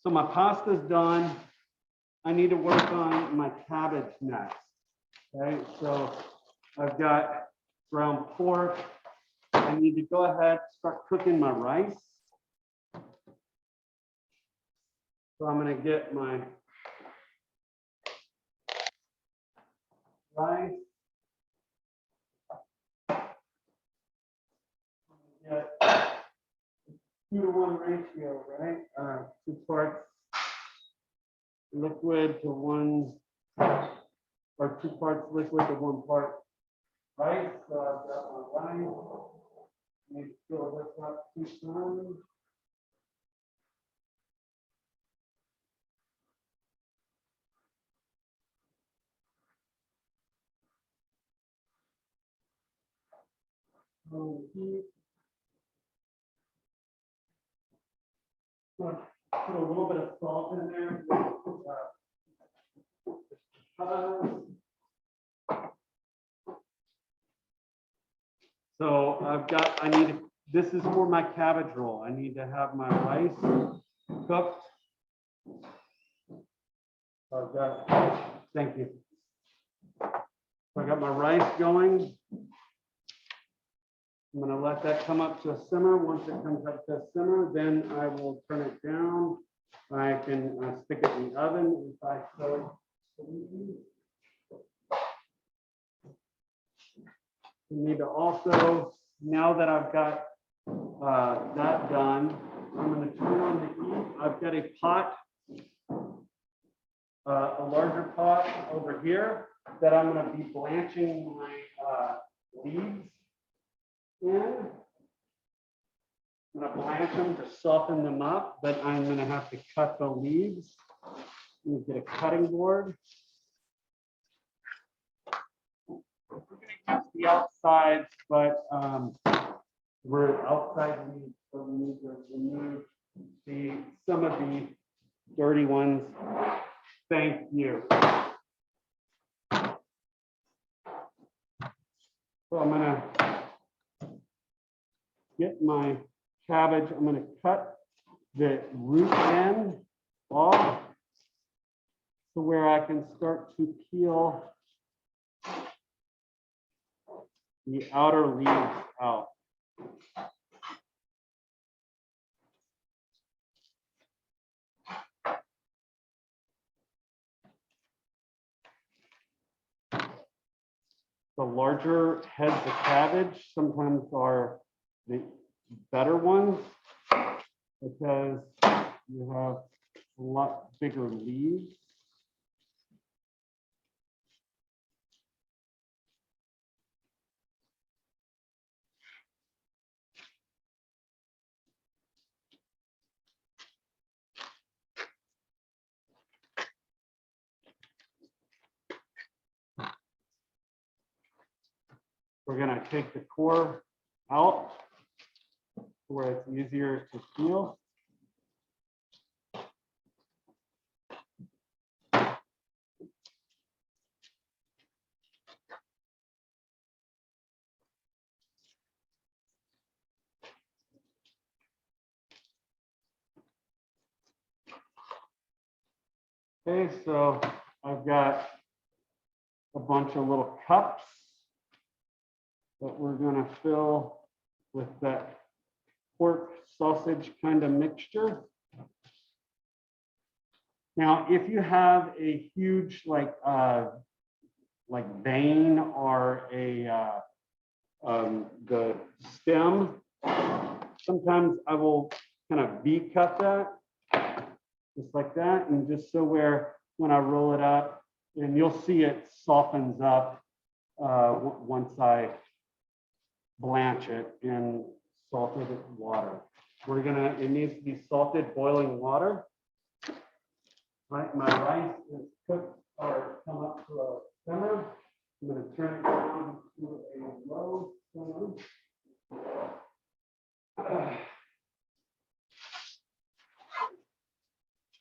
So my pasta's done. I need to work on my cabbage next. Okay, so I've got ground pork. I need to go ahead, start cooking my rice. So I'm gonna get my rice. Get 2-to-1 ratio, right? 2 parts liquid to 1, or 2 parts liquid to 1 part rice. So I've got my rice. Need to fill this up 2 times. Heat. Put a little bit of salt in there. So I need, this is for my cabbage roll. I need to have my rice cooked. I've got, thank you. So I got my rice going. I'm going to let that come up to a simmer. Once it comes up to a simmer, then I will turn it down. I can stick it in the oven if I so. You need to also, now that I've got that done, I'm going to turn on the heat. I've got a pot, a larger pot over here that I'm going to be blanching my leaves in. I'm going to blanch them to soften them up, but I'm going to have to cut the leaves. Let me get a cutting board. We're going to use the outsides, but we're outside leaves, so we need to remove some of the dirty ones. Thank you. So I'm going to get my cabbage. I'm going to cut the root end off to where I can start to peel the outer leaves out. The larger heads of cabbage sometimes are the better ones because you have a lot bigger leaves. We're going to take the core out where it's easier to peel. Okay, so I've got a bunch of little cups that we're going to fill with that pork sausage kind of mixture. Now, if you have a huge like vein or a the stem, sometimes I will kind of V-cut that, just like that, and just so where when I roll it up, and you'll see it softens up once I blanch it in salted water. It needs to be salted boiling water. Right, my rice is cooked or come up to a simmer. I'm going to turn it down to a low simmer.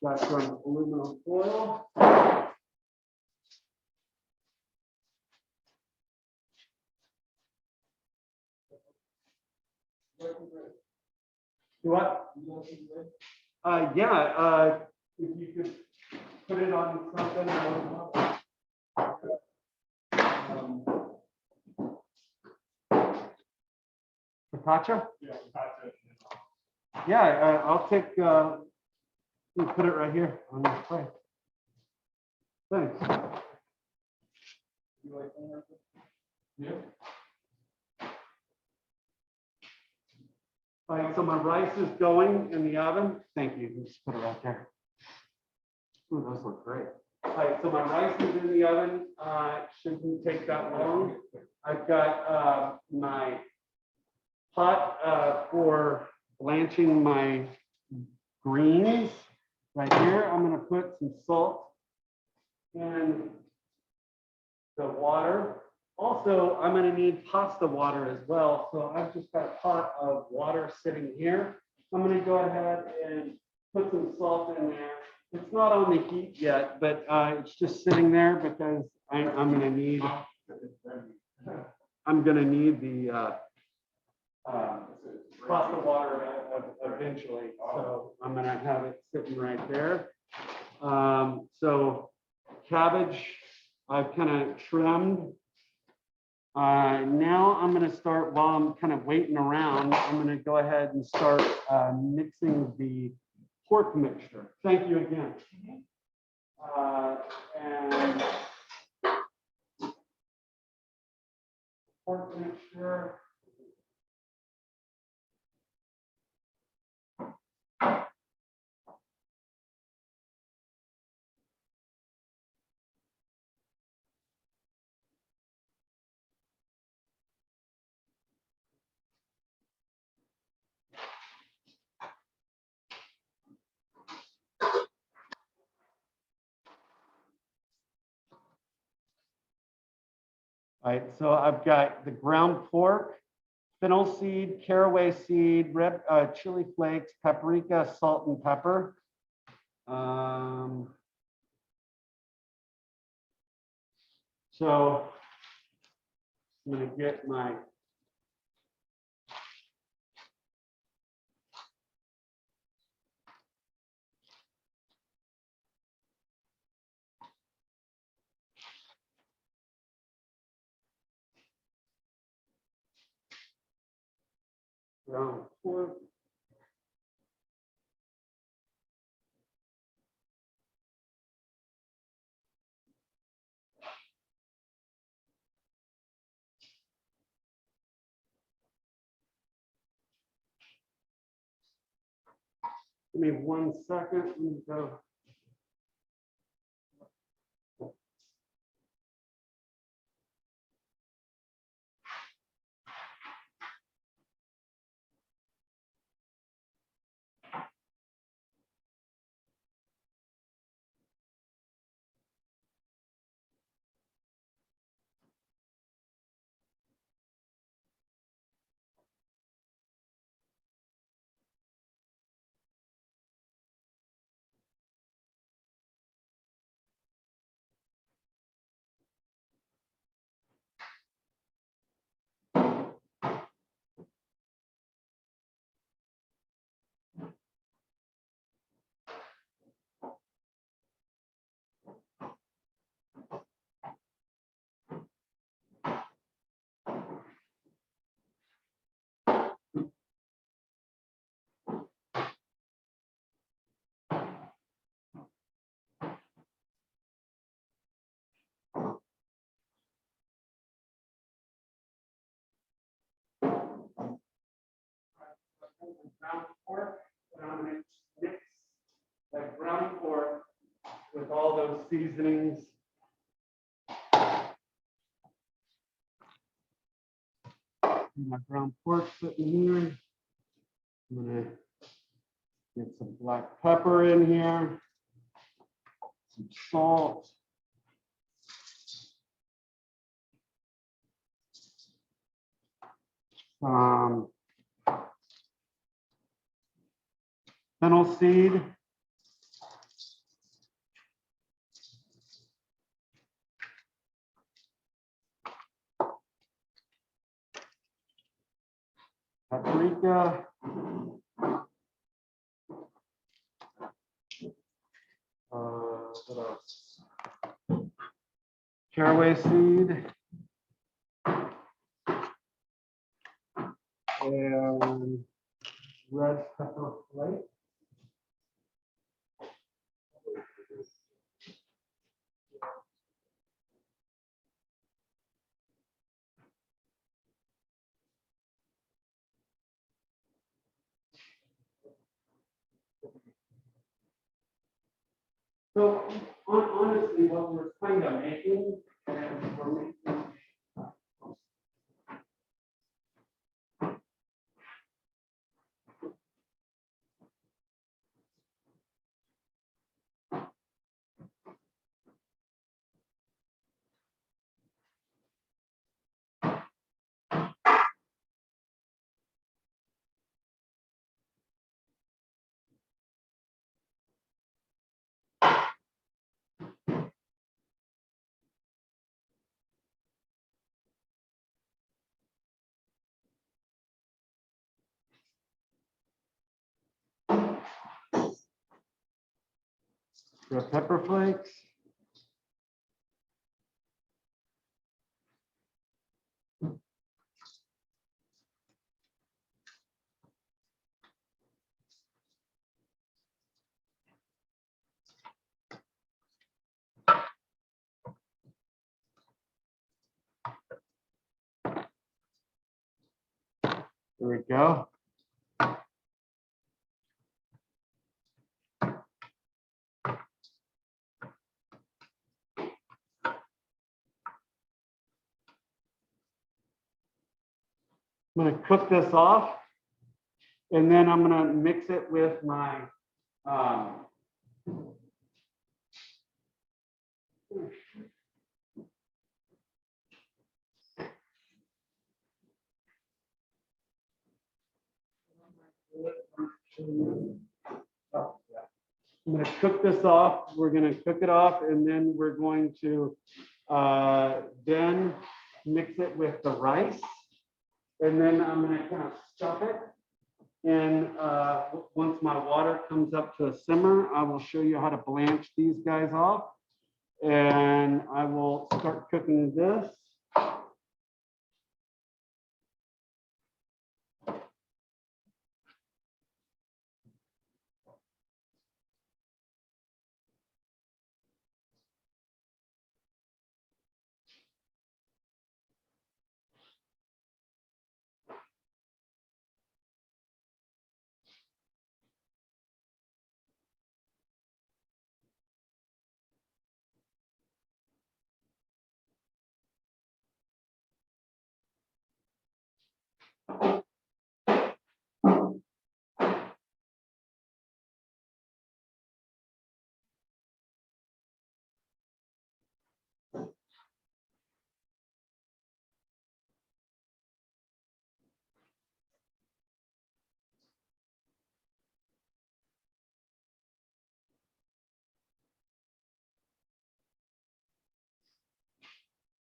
Got some aluminum foil. Do what? Yeah, if you could put it on something. I would love it. Focaccia? Yeah, focaccia. Yeah, I'll take, you put it right here on this plate. Thanks. You like that? Yeah. All right, so my rice is going in the oven. Thank you. Just put it right there. Ooh, those look great. All right, so my rice is in the oven. Shouldn't take that long. I've got my pot for blanching my greens right here. I'm going to put some salt and the water. Also, I'm going to need pasta water as well. So I've just got a pot of water sitting here. I'm going to go ahead and put some salt in there. It's not on the heat yet, but it's just sitting there because I'm going to need the pasta water eventually. So I'm going to have it sitting right there. So cabbage, I've kind of trimmed. Now I'm going to start, while I'm kind of waiting around, I'm going to go ahead and start mixing the pork mixture. Thank you again. And pork mixture. All right, so I've got the ground pork, fennel seed, caraway seed, red chili flakes, paprika, salt, and pepper. So I'm going to get my ground pork. Give me 1 second. Let me go. Ground pork, and I'm going to mix that ground pork with all those seasonings. My ground pork sitting here. I'm going to get some black pepper in here, some salt. Fennel seed. Paprika. What else? Caraway seed. And red pepper flake. So honestly, what we're kind of making is we're making the pepper flakes. There we go. I'm going to cook this off, and then I'm going to mix it with my I'm going to cook this off. We're going to cook it off, and then we're going to then mix it with the rice. And then I'm going to kind of stuff it. And once my water comes up to a simmer, I will show you how to blanch these guys off. And I will start cooking this.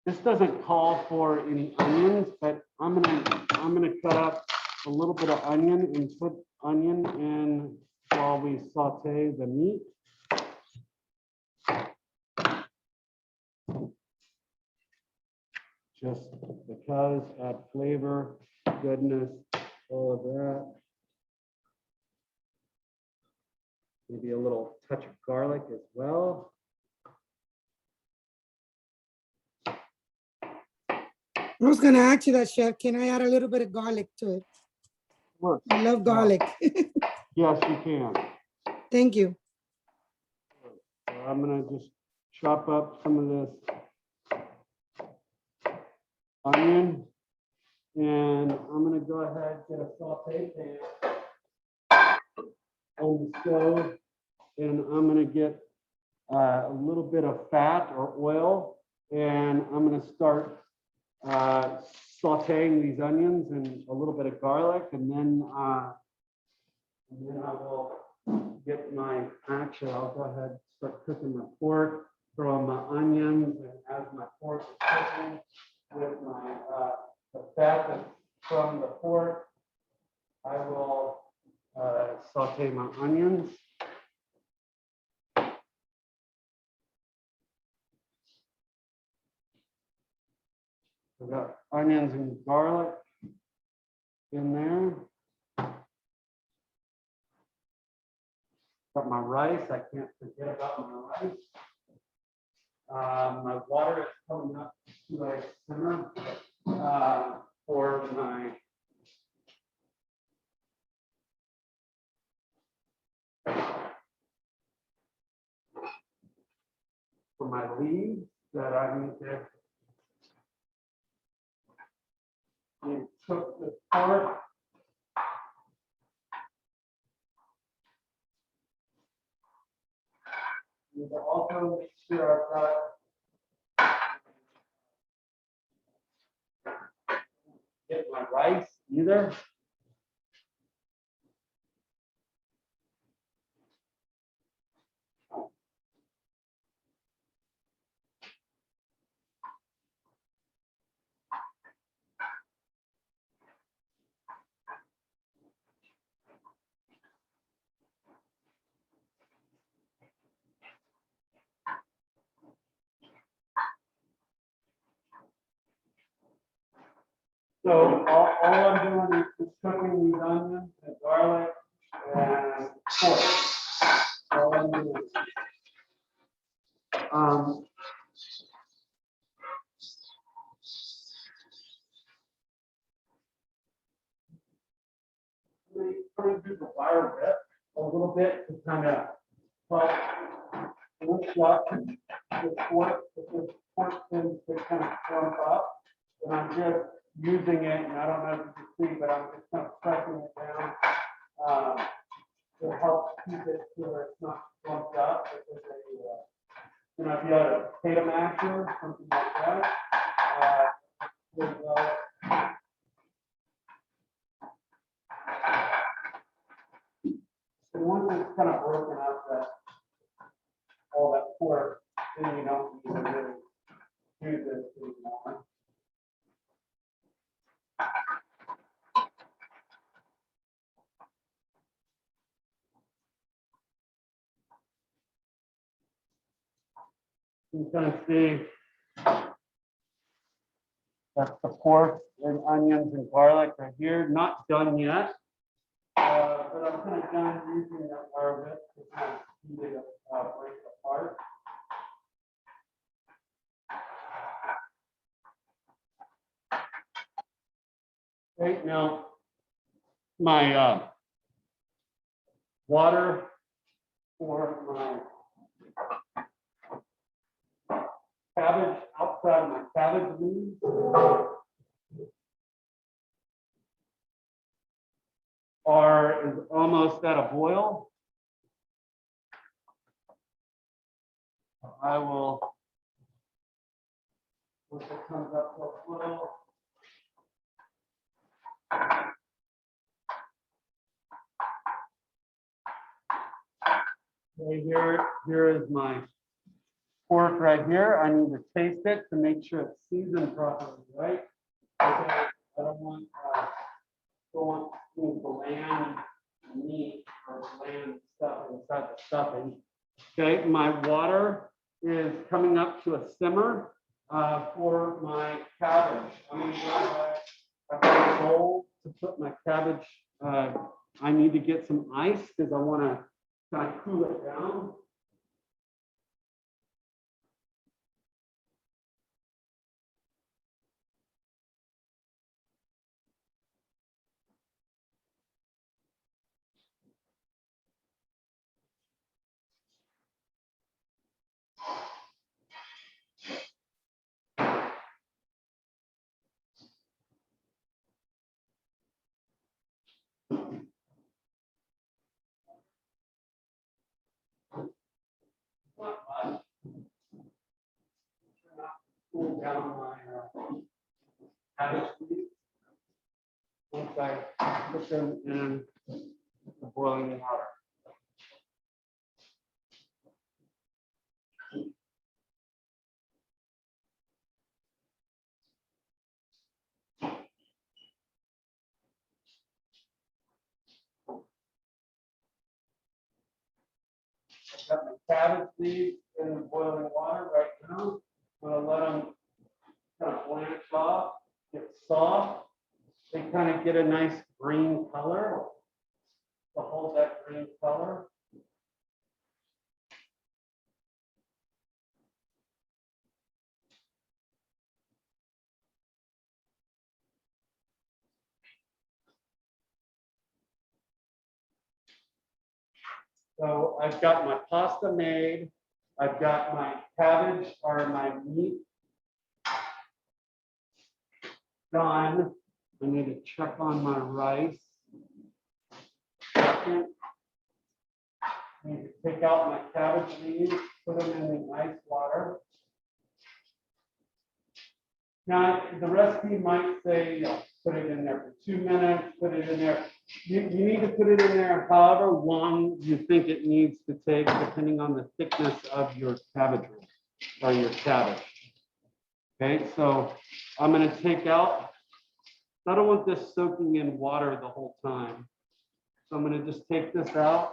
This doesn't call for any onions, but I'm gonna cut up a little bit of onion and put onion in while we saute the meat. Just because, add flavor, goodness, all of that. Maybe a little touch of garlic as well. I was gonna ask you that, Chef. Can I add a little bit of garlic to it? Works. I love garlic. Yes, you can. Thank you. So I'm gonna just chop up some of this onion, and I'm gonna go ahead and get a saute pan on the stove, and I'm gonna get a little bit of fat or oil, and I'm gonna start sauteing these onions and a little bit of garlic, and then I will get my, actually, I'll go ahead and start cooking my pork, throw in my onions, and as my pork is cooking with my, the fat that's from the pork, I will saute my onions. I've got onions and garlic in there. Got my rice. I can't forget about my rice. My water is coming up to a simmer for my leaves that I need to cook the pork. Need to also make sure I've got get my rice either. So all I'm doing is cooking these onions and garlic and pork. All I'm doing. Trying to do the wire whip a little bit to kind of help lift up the pork, because the pork tends to kind of clump up. And I'm just using it, and I don't know if you can see, but I'm just kind of pressing it down to help keep it so that it's not clumped up. Because you know, if you had a potato masher or something like that, and once it's kind of broken up, that all that pork, then you don't need to really do this anymore. You can kind of see that's the pork and onions and garlic right here. Not done yet, but I'm kind of done using that wire whip to kind of speed it up, break it apart. Right now, my water for my cabbage outside of my cabbage leaves is almost at a boil. I will, once it comes up to a boil, okay, here is my pork right here. I need to taste it to make sure it's seasoned properly, right? Okay, I don't want the bland meat or bland stuff inside the stuffing. Okay, my water is coming up to a simmer for my cabbage. I'm going to go I've got a bowl to put my cabbage. I need to get some ice because I want to kind of cool it down. Not much. Cool down my cabbage leaves. Once I put them in the boiling water. I've got my cabbage leaves in the boiling water right now. I'm going to let them kind of blanch off, get soft. They kind of get a nice green color. To hold that green color. So I've got my pasta made. I've got my cabbage or my meat done. I need to check on my rice. Second, I need to take out my cabbage leaves, put them in the ice water. Now, the recipe might say, put it in there for 2 minutes, put it in there. You need to put it in there however long you think it needs to take, depending on the thickness of your cabbage or your cabbage. Okay, so I'm going to take out, I don't want this soaking in water the whole time. So I'm going to just take this out.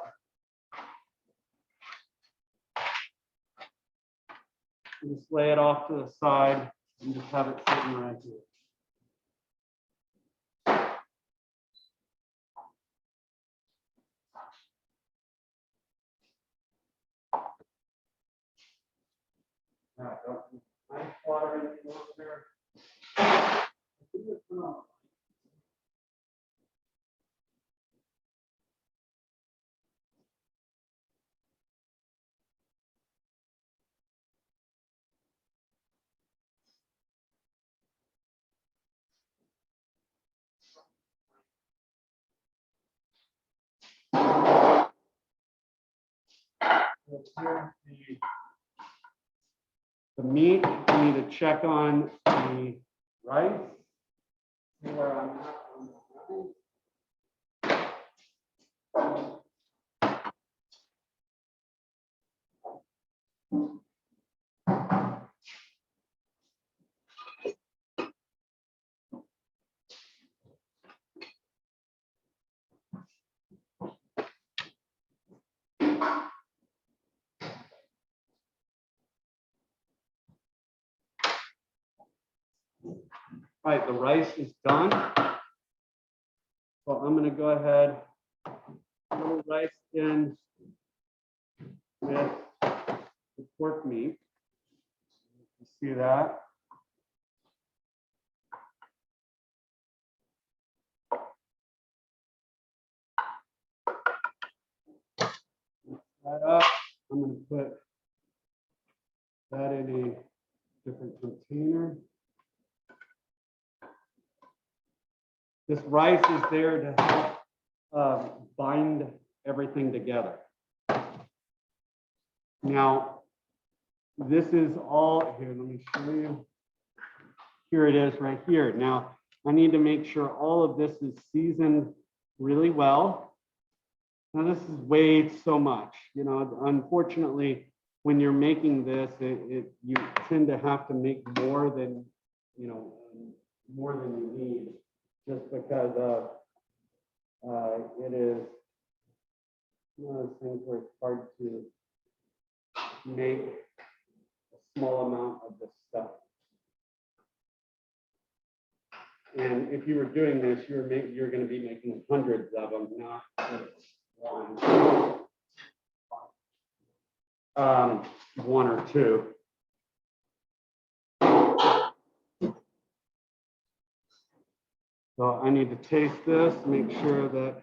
And just lay it off to the side and just have it sitting right here. Now, don't put ice water in the water. The meat, I need to check on the rice. See where I'm at on the rice. All right, the rice is done. So I'm going to go ahead, put the rice in with the pork meat. You see that? Mix that up. I'm going to put that in a different container. This rice is there to help bind everything together. Now, this is all here. Let me show you. Here it is right here. Now, I need to make sure all of this is seasoned really well. Now, this is weighed so much. You know, unfortunately, when you're making this, you tend to have to make more than, you know, more than you need. Just because it is one of those things where it's hard to make a small amount of this stuff. And if you were doing this, you're going to be making hundreds of them, not just one or two. So I need to taste this, make sure that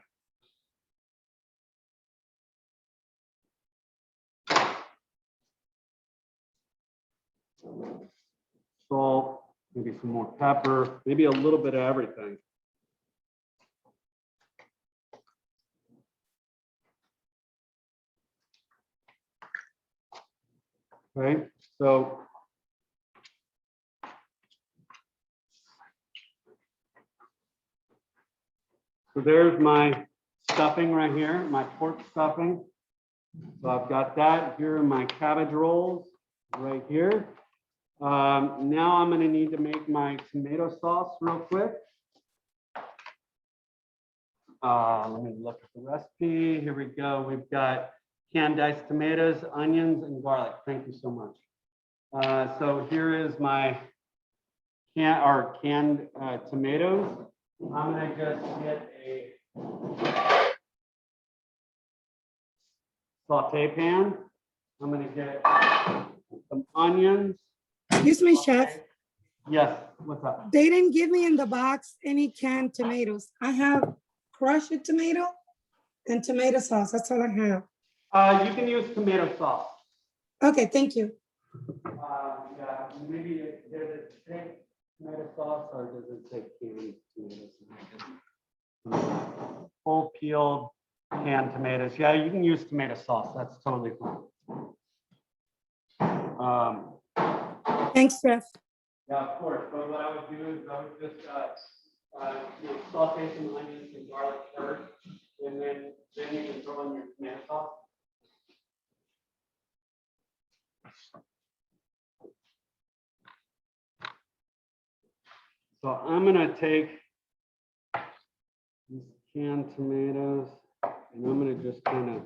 salt, maybe some more pepper, maybe a little bit of everything. Okay, so there's my stuffing right here, my pork stuffing. So I've got that. Here are my cabbage rolls right here. Now I'm going to need to make my tomato sauce real quick. Let me look at the recipe. Here we go. We've got canned diced tomatoes, onions, and garlic. Thank you so much. So here is my canned tomatoes. I'm gonna just get a saute pan. I'm gonna get some onions. Excuse me, chef. Yes, what's up? They didn't give me in the box any canned tomatoes. I have crushed tomato and tomato sauce. That's all I have. You can use tomato sauce. Okay, thank you. Yeah, maybe does it say tomato sauce or does it say canned tomatoes? Full peeled canned tomatoes. Yeah, you can use tomato sauce. That's totally fine. Thanks, chef. Yeah, of course. But what I would do is I would just saute some onions and garlic first, and then you can throw in your tomato sauce. So I'm gonna take these canned tomatoes and I'm gonna just kind of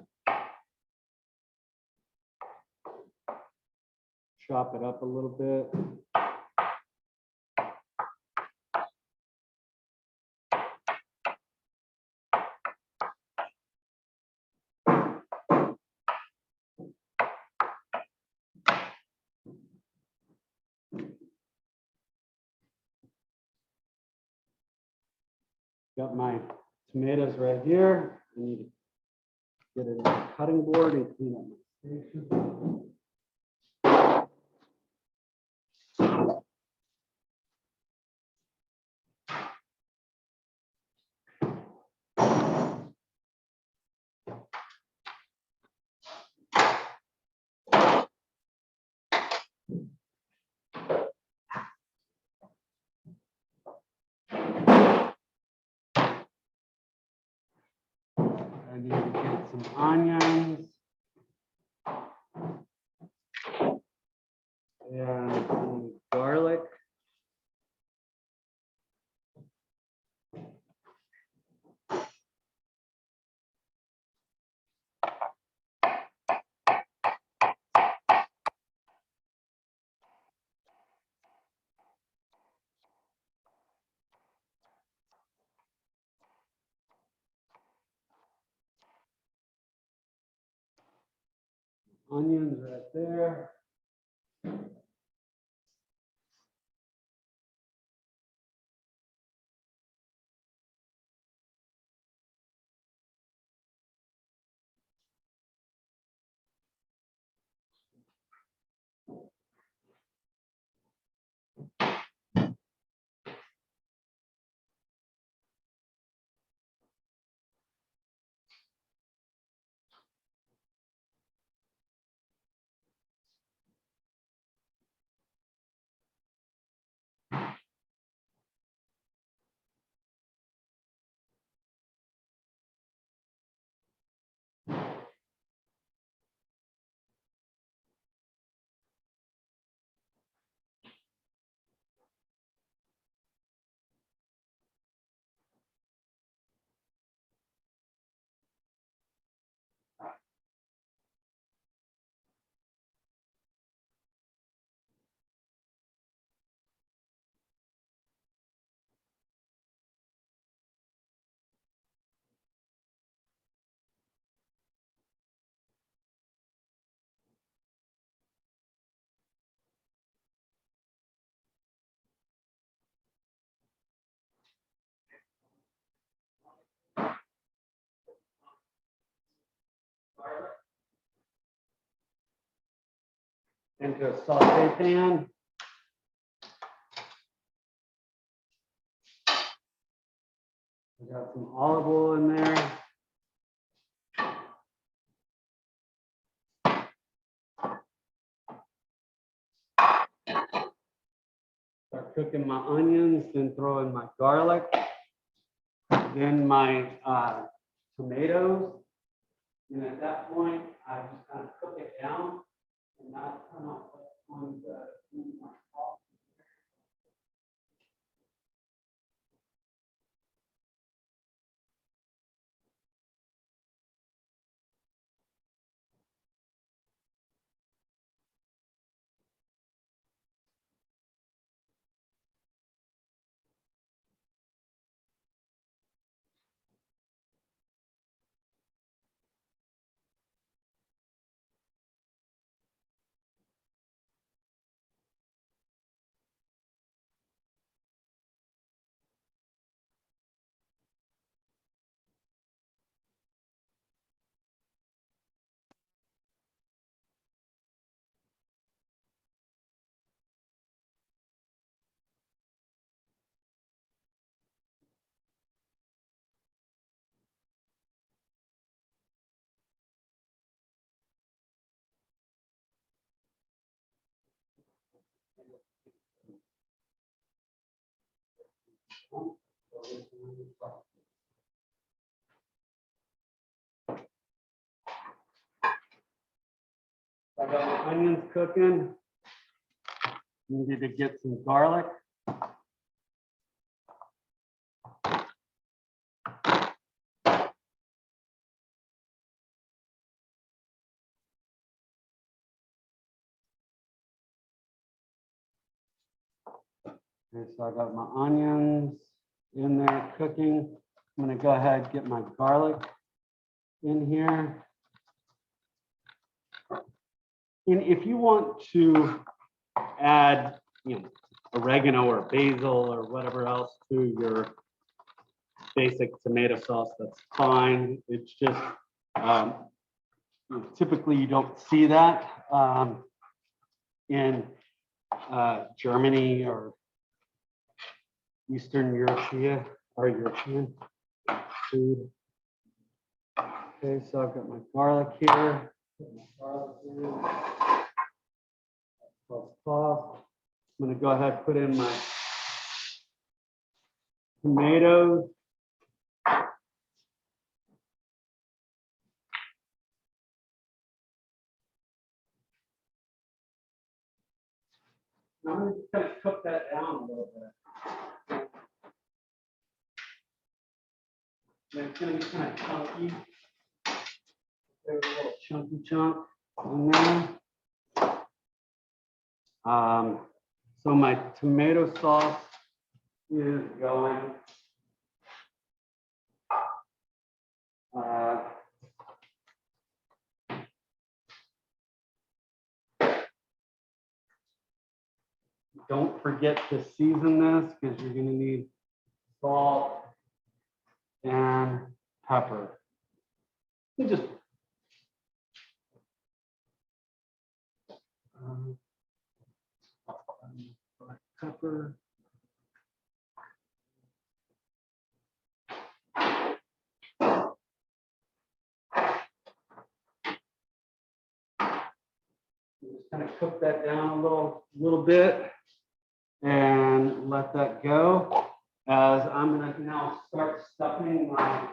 chop it up a little bit. Got my tomatoes right here. I need to get it on a cutting board and clean up my station. I need to get some onions and some garlic. Onions right there. Into a saute pan. I got some olive oil in there. Start cooking my onions, then throw in my garlic, then my tomatoes. And at that point, I just kind of cook it down and not turn off on the I got my onions cooking. Needed to get some garlic. Okay, so I got my onions in there cooking. I'm gonna go ahead and get my garlic in here. And if you want to add, oregano or basil or whatever else to your basic tomato sauce, that's fine. It's just typically you don't see that in Germany or Eastern European food. Okay, so I've got my garlic here. Put my garlic in. I'm going to go ahead and put in my tomatoes. I'm going to just kind of cook that down a little bit. And it's going to be kind of chunky. There's a little chunky chunk in there. So my tomato sauce is going. Don't forget to season this because you're going to need salt and pepper. You just pepper. Just kind of cook that down a little bit and let that go. As I'm going to now start stuffing my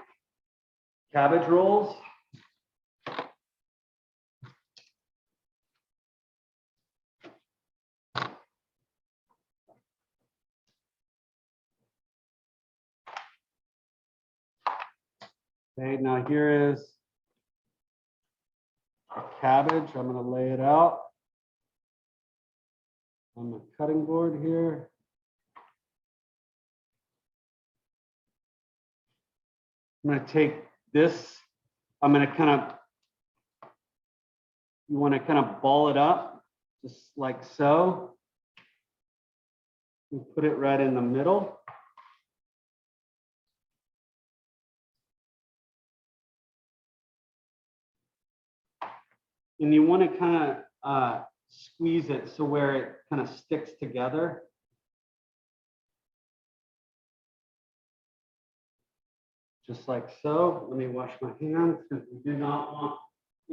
cabbage rolls. Okay, now here is a cabbage. I'm going to lay it out on the cutting board here. I'm going to take this. I'm going to you want to kind of ball it up just like so. You put it right in the middle. And you want to kind of squeeze it so where it kind of sticks together. Just like so. Let me wash my hands because we do not want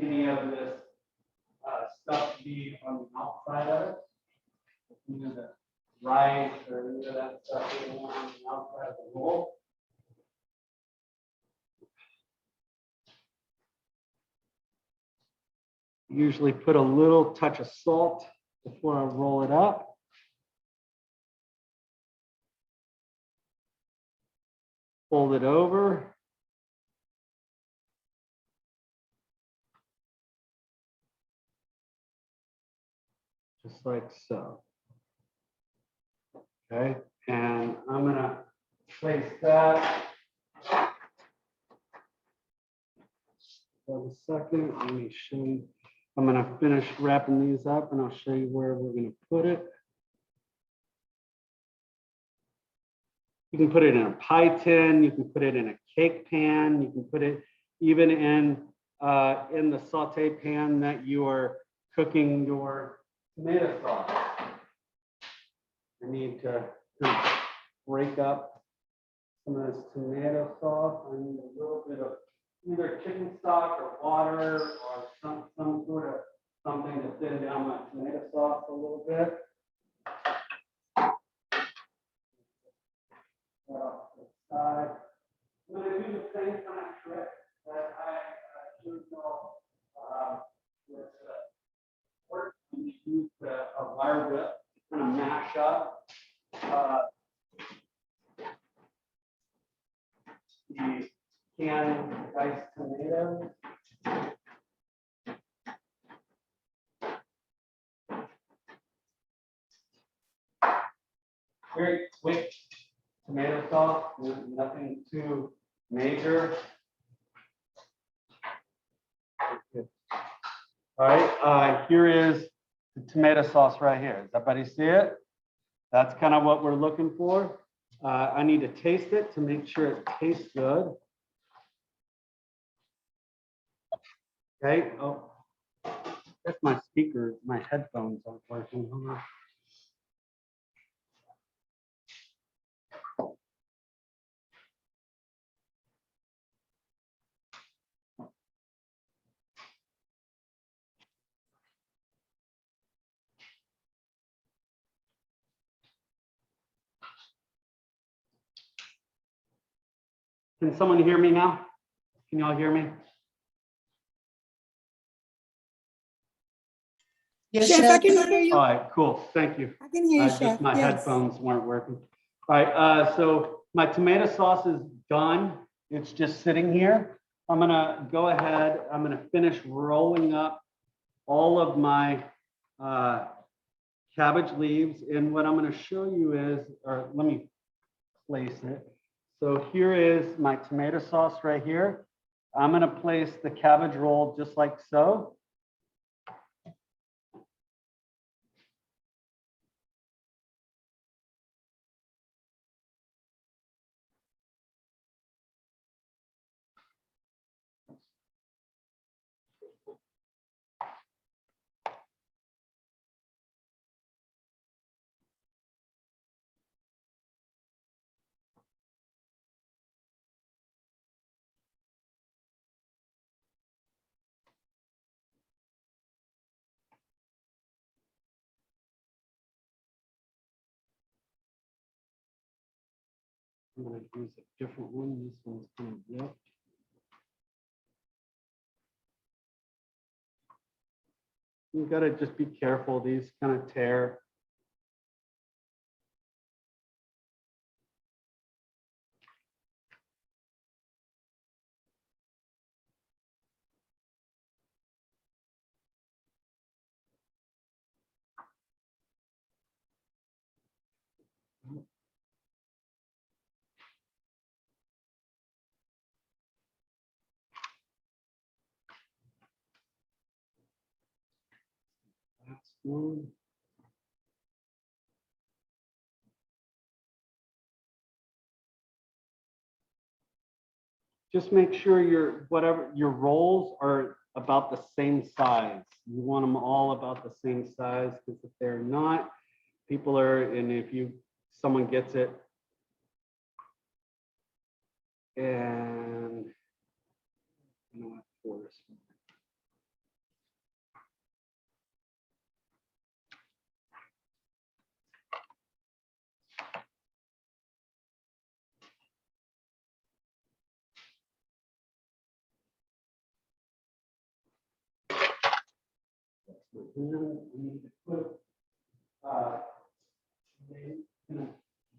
any of this stuff to be on the outside of it. Any of the rice or any of that stuff we don't want on the outside of the roll. Usually put a little touch of salt before I roll it up. Fold it over. Just like so. Okay, and I'm gonna place that. For a second, let me show you. I'm gonna finish wrapping these up and I'll show you where we're gonna put it. You can put it in a pie tin, you can put it in a cake pan, you can put it even in the saute pan that you are cooking your tomato sauce. I need to kind of break up some of this tomato sauce. I need a little bit of either chicken stock or water or some sort of something to thin down my tomato sauce a little bit. off to the side. I'm gonna do the same kind of trick that I showed y'all with work. We use a wire whip to kind of mash up the canned diced tomatoes. Very quick tomato sauce, nothing too major. All right, here is the tomato sauce right here. Does everybody see it? That's kind of what we're looking for. I need to taste it to make sure it tastes good. Okay, oh, that's my speaker, my headphones aren't working. Hold on. Can someone hear me now? Can y'all hear me? Yes, Chef, I Chef. can hear All you. right, cool, thank you. I can hear you, Chef. Just my Yes. headphones weren't working. All right, so my tomato sauce is done. It's just sitting here. I'm gonna go ahead, I'm gonna finish rolling up all of my cabbage leaves. And what I'm gonna show you is, or let me place it. So here is my tomato sauce right here. I'm gonna place the cabbage roll just like so. I'm gonna use a different one. This one's kind of ripped. You gotta just be careful. These kind of tear. That's one. Just make sure whatever your rolls are about the same size. You want them all about the same size, because if they're not, people are, and if someone gets it and you know what, force. And then we need to put,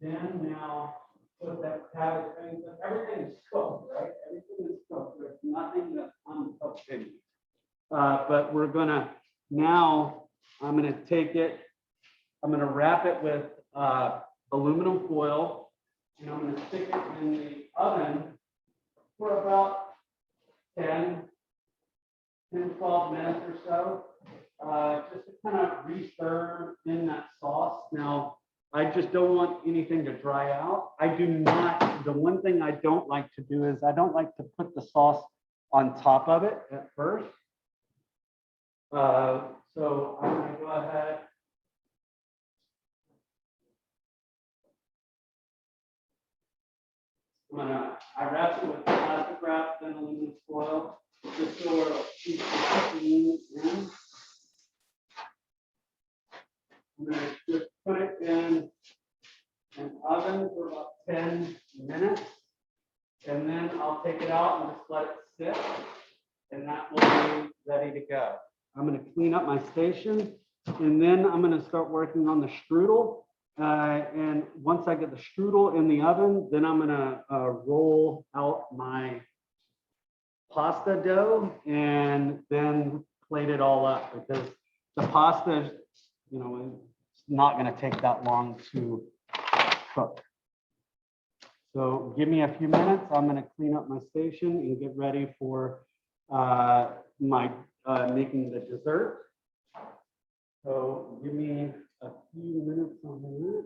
then now put that cabbage, everything is cooked, right? Everything is cooked. There's nothing that's uncooked in it. But we're gonna, now I'm gonna take it, I'm gonna wrap it with aluminum foil, and I'm gonna stick it in the oven for about 10, 12 minutes or so. Just to kind of re-stir in that sauce. Now, I just don't want anything to dry out. I do not, the one thing I don't like to do is I don't like to put the sauce on top of it at first. So I'm gonna go ahead. I wrap it with plastic wrap, then aluminum foil, just so it'll keep the cooking in. I'm gonna just put it in an oven for about 10 minutes. And then I'll take it out and just let it sit. And that will be ready to go. I'm gonna clean up my station and then I'm gonna start working on the strudel. And once I get the strudel in the oven, then I'm gonna roll out my pasta dough and then plate it all up because the pasta, you know, it's not going to take that long to cook. So give me a few minutes. I'm going to clean up my station and get ready for my making the dessert. So give me a few minutes on that.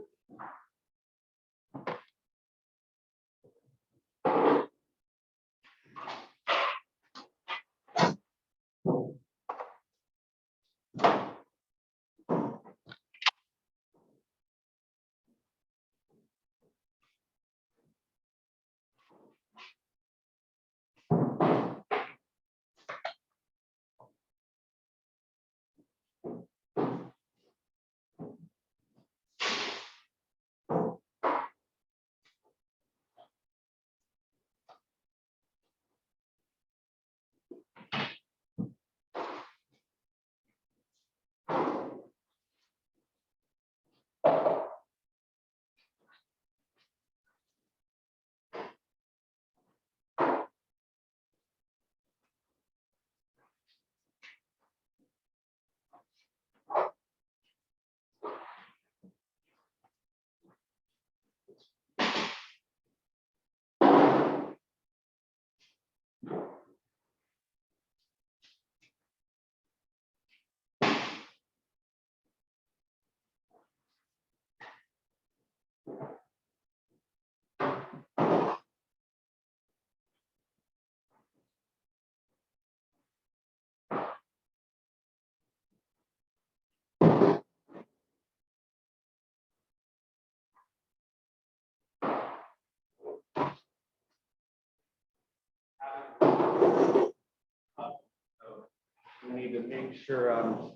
I need to make sure I'm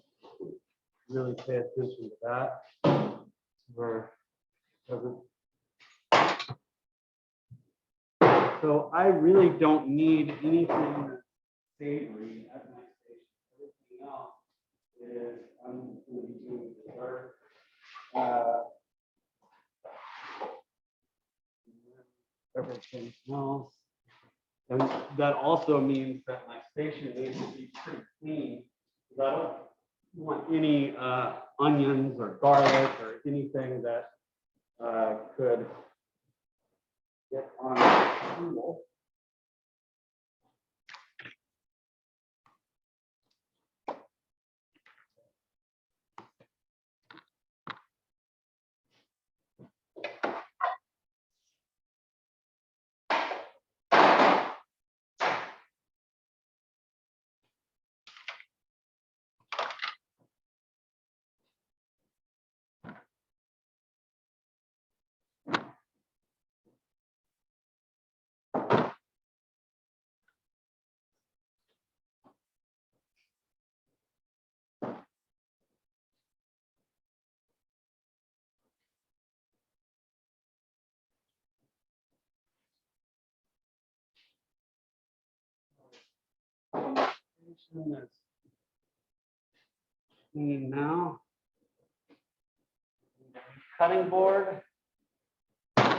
really pay attention to that. So I really don't need anything savory at my station. Everything else is I'm going to be doing dessert. Everything else. And that also means that my station needs to be pretty clean. Because I don't want any onions or garlic or anything that could get on the table. That's clean now. Cutting board. Go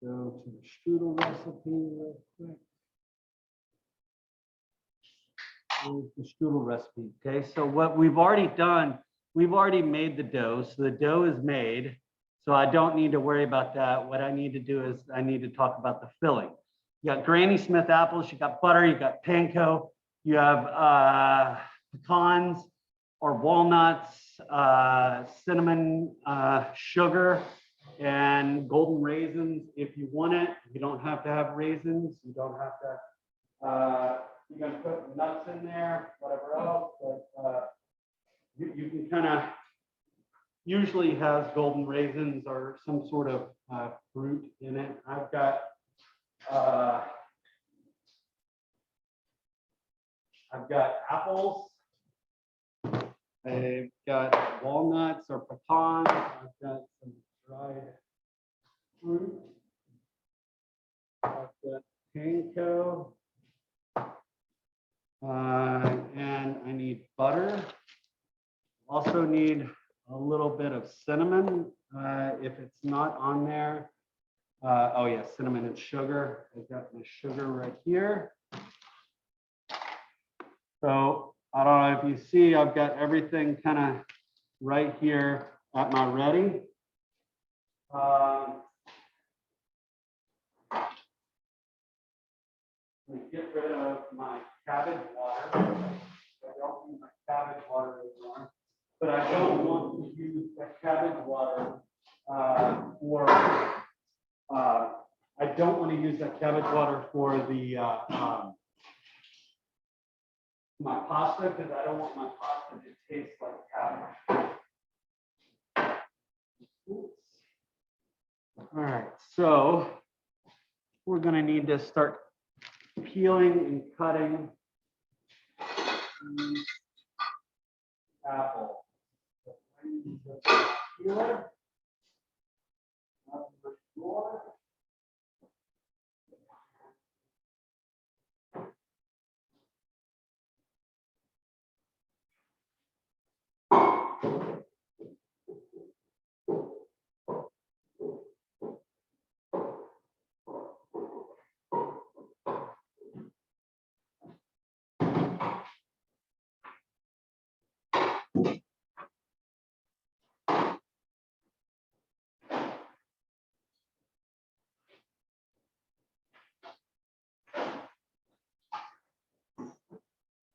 to the strudel recipe real quick. Here's the strudel recipe. Okay, so what we've already done, we've already made the dough. So the dough is made. So I don't need to worry about that. What I need to do is I need to talk about the filling. You got Granny Smith apples, you got butter, you got panko, you have pecans or walnuts, cinnamon, sugar, and golden raisins if you want it. You don't have to have raisins. You don't have to, you're going to put nuts in there, whatever else, but you can kind of usually has golden raisins or some sort of fruit in it. I've got apples. I've got walnuts or pecans. I've got some dried fruit. Got the panko. And I need butter. Also need a little bit of cinnamon. If it's not on there, oh yeah, cinnamon and sugar. I've got my sugar right here. So I don't know if you see, I've got everything kind of right here at my ready. Let me get rid of my cabbage water. I don't need my cabbage water anymore, but I don't want to use the cabbage water for. I don't want to use that cabbage water for the my pasta because I don't want my pasta to taste like cabbage. All right, so we're going to need to start peeling and cutting these apples. Peeler.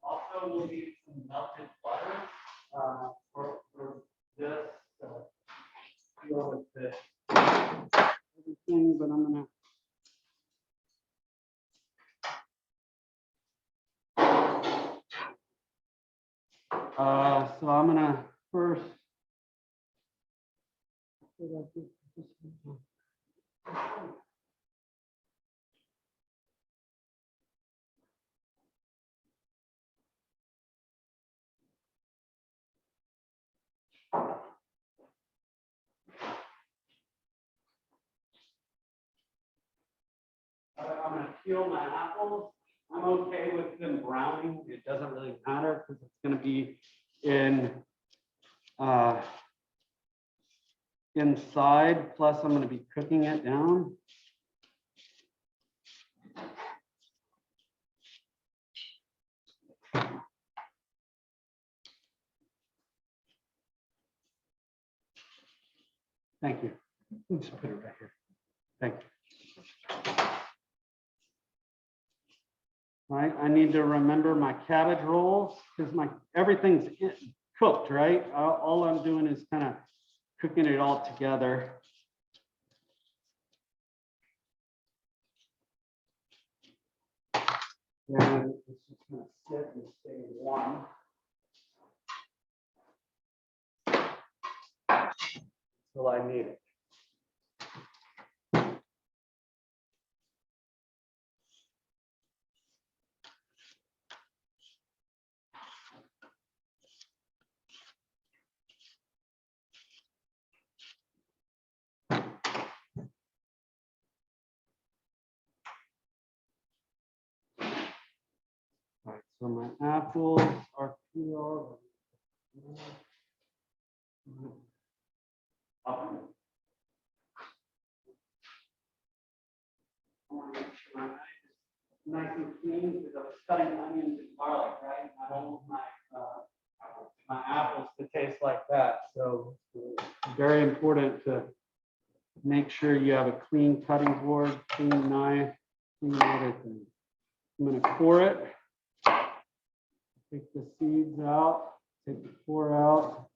Also, we'll need some melted butter for this. Deal with this everything, but I'm gonna. So I'm gonna first. I'm gonna peel my apples. I'm okay with them browning. It doesn't really matter because it's gonna be in inside. Plus, I'm gonna be cooking it down. Thank you. Let's put it right here. Thank you. Right, I need to remember my cabbage rolls because everything's cooked, right? All I'm doing is kind of cooking it all together. And it's just gonna sit and stay warm. Till I need it. All right, so my apples are peeled. Nice and clean because I was cutting onions and garlic, right? I don't want my apples to taste like that. So it's very important to make sure you have a clean cutting board, clean knife, clean everything. I'm going to core it. Take the seeds out, take the core out.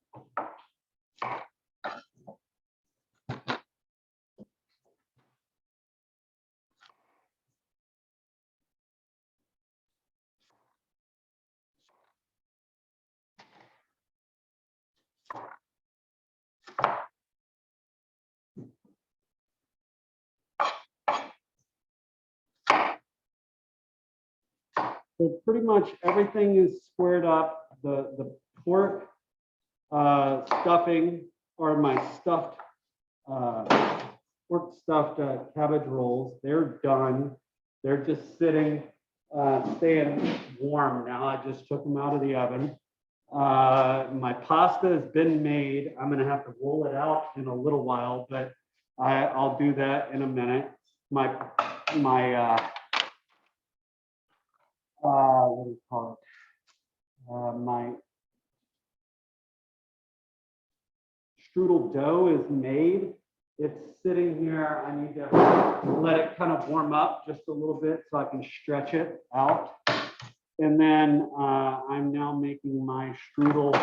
So pretty much everything is squared up. The pork stuffing or my stuffed pork stuffed cabbage rolls. They're done. They're just sitting, staying warm now. I just took them out of the oven. My pasta has been made. I'm gonna have to roll it out in a little while, but I'll do that in a minute. My what do you call it? My strudel dough is made. It's sitting here. I need to let it kind of warm up just a little bit so I can stretch it out. And then I'm now making my strudel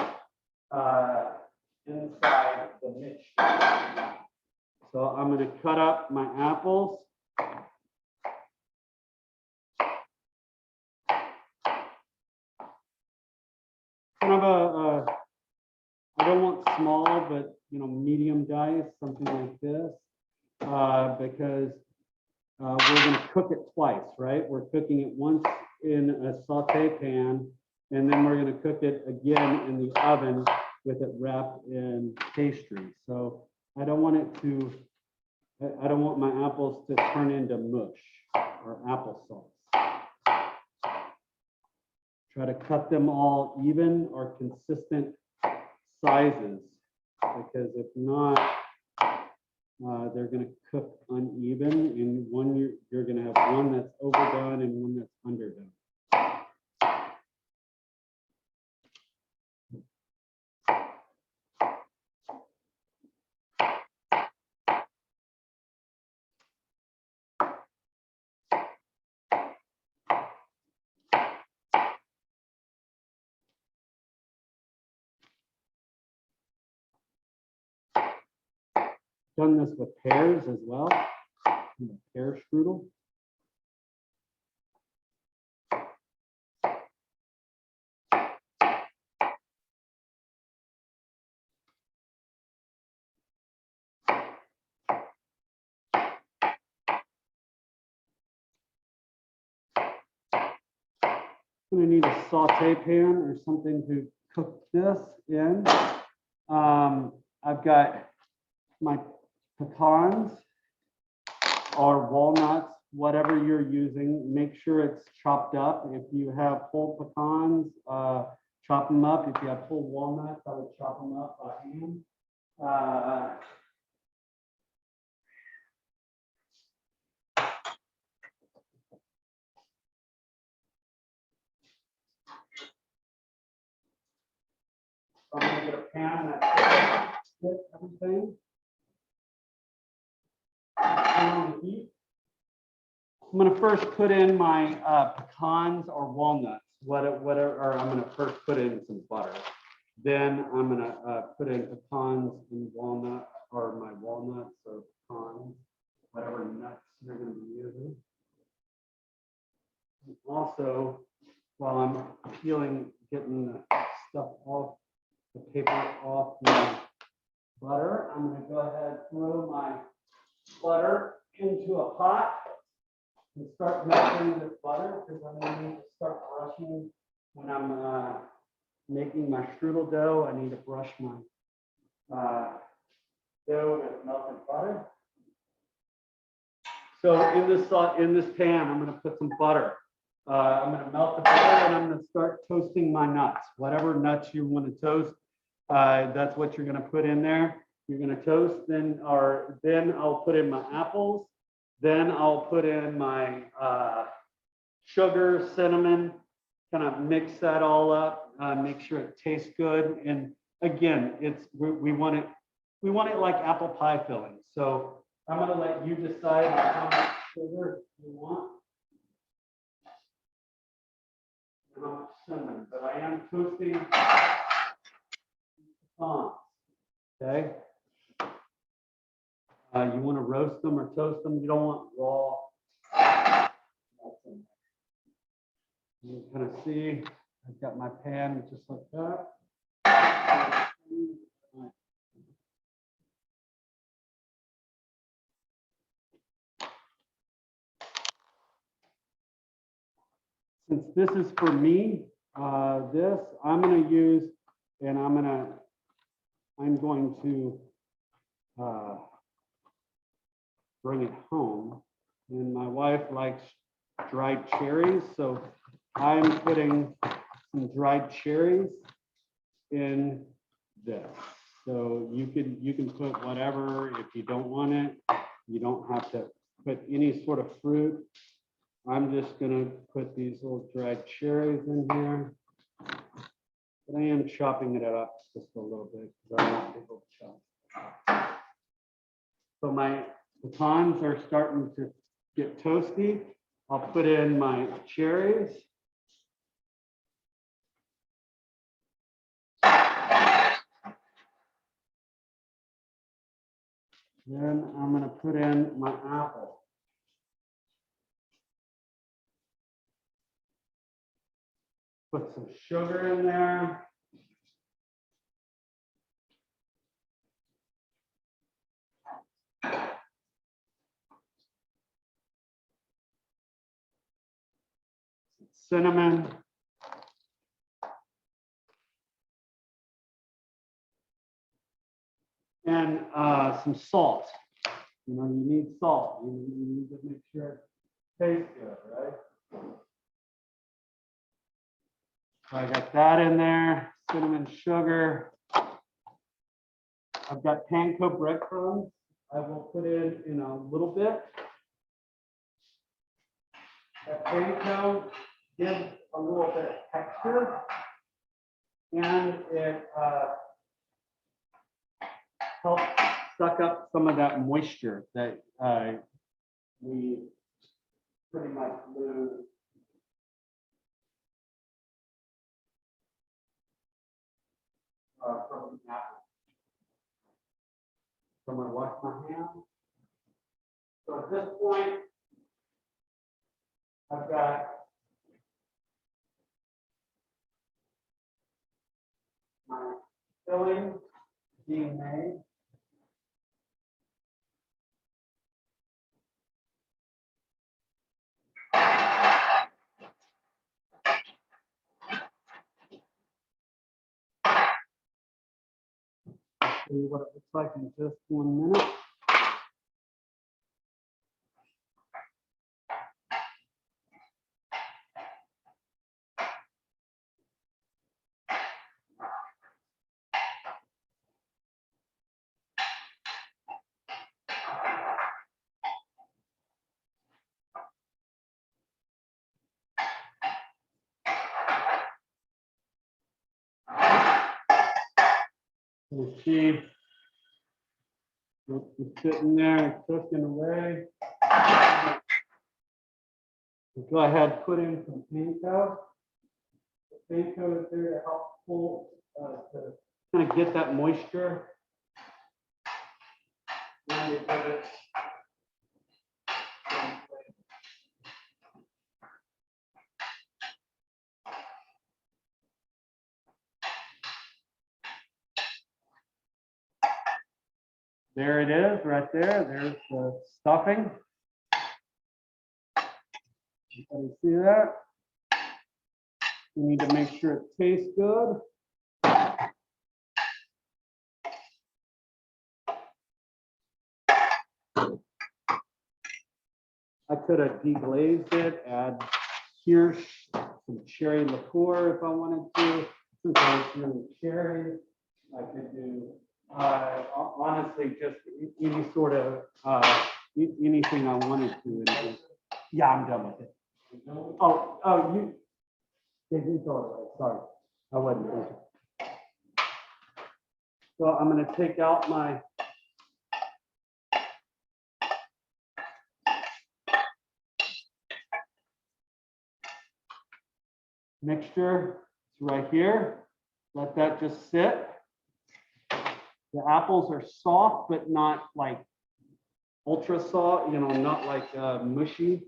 inside the mixture. So I'm going to cut up my apples. Kind of I don't want small, but medium dice, something like this, because we're going to cook it twice, right? We're cooking it once in a saute pan, and then we're going to cook it again in the oven with it wrapped in pastry. So I don't want my apples to turn into mush or applesauce. Try to cut them all even or consistent sizes, because if not, they're going to cook uneven, and you're going to have one that's overdone and one that's underdone. Done this with pears as well, pear strudel. I'm going to need a saute pan or something to cook this in. I've got my pecans or walnuts, whatever you're using. Make sure it's chopped up. If you have whole pecans, chop them up. If you have whole walnuts, I would chop them up by hand. I'm going to get a pan that fits everything. I'm going to first put in my pecans or walnuts, whatever, or I'm going to first put in some butter. Then I'm going to put in pecans and walnut, or my walnuts or pecans, whatever nuts you're going to be using. And also, while I'm getting the stuff off, the paper off my butter, I'm going to go ahead and throw my butter into a pot and start melting this butter, because I'm going to need to start brushing when I'm making my strudel dough. I need to brush my dough with melted butter. So in this pan, I'm going to put some butter. I'm going to melt the butter, and I'm going to start toasting my nuts. Whatever nuts you want to toast, that's what you're going to put in there. You're going to toast, then I'll put in my apples. Then I'll put in my sugar, cinnamon, kind of mix that all up, make sure it tastes good. And again, we want it like apple pie filling. So I'm going to let you decide how much sugar you want and how much cinnamon. But I am toasting pecans. Okay. You want to roast them or toast them. You don't want raw. You can kind of see, I've got my pan just like that. Since this is for me, I'm going to use, and I'm going to bring it home. And my wife likes dried cherries, so I'm putting some dried cherries in this. So you can put whatever. If you don't want it, you don't have to put any sort of fruit. I'm just gonna put these little dried cherries in here. But I am chopping it up just a little bit because I want people to chop. So my pecans are starting to get toasty. I'll put in my cherries. Then I'm gonna put in my apple. Put some sugar in there. Cinnamon. And some salt. You know, you need salt. You need to make sure it tastes good, right? So I got that in there, cinnamon, sugar. I've got panko breadcrumbs. I will put in a little bit. That panko gives a little bit of texture, and it helps suck up some of that moisture that we pretty much lose. From the apple. So I'm going to wash my hands. So at this point, I've got my filling being made. I'll show you what it looks like in just 1 minute. You see it's sitting there cooking away. Go ahead, put in some panko. The panko is there to help pull, to kind of get that moisture. Now you put it. There it is, right there. There's the stuffing. Everybody see that? You need to make sure it tastes good. I could have deglazed it, add Kirsch, some cherry liqueur if I wanted to. Since I was doing cherry, I could do honestly just any sort of anything I wanted to. Yeah, I'm done with it. Oh, you throw it away. Sorry, I wasn't thinking. So I'm going to take out my mixture. It's right here. Let that just sit. The apples are soft, but not like ultra soft, you know, not like mushy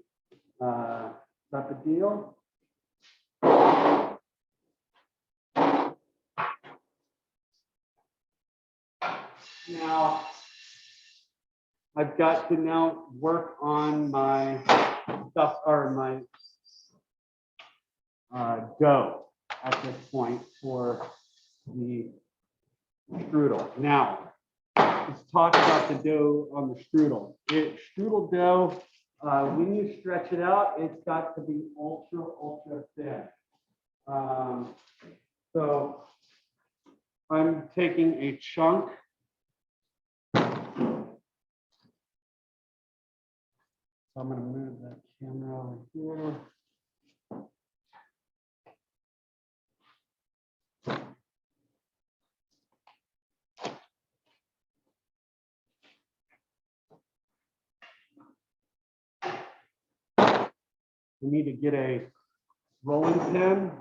type of deal. Now, I've got to now work on my stuff or my dough at this point for the strudel. Now, let's talk about the dough on the strudel. Strudel dough, when you stretch it out, it's got to be ultra, ultra thin. So I'm taking a chunk. So I'm going to move that camera over here. We need to get a rolling pin.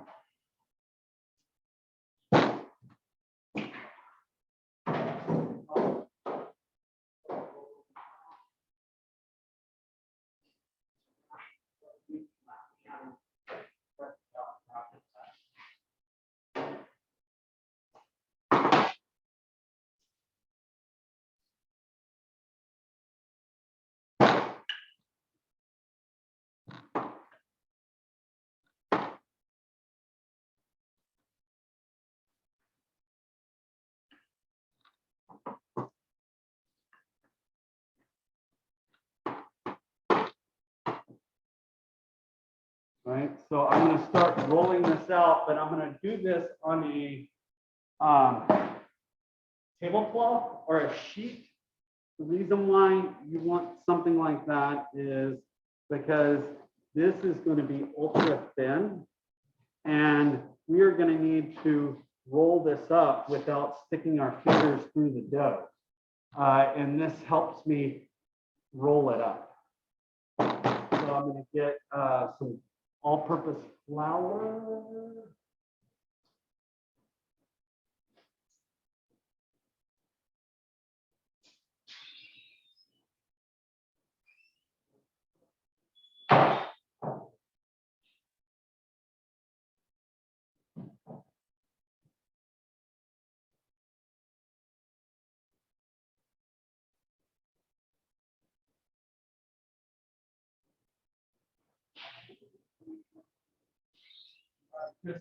Right, so I'm going to start rolling this out, but I'm going to do this on a tablecloth or a sheet. The reason why you want something like that is because this is going to be ultra thin, and we are going to need to roll this up without sticking our fingers through the dough. And this helps me roll it up. So I'm going to get some all-purpose flour. Just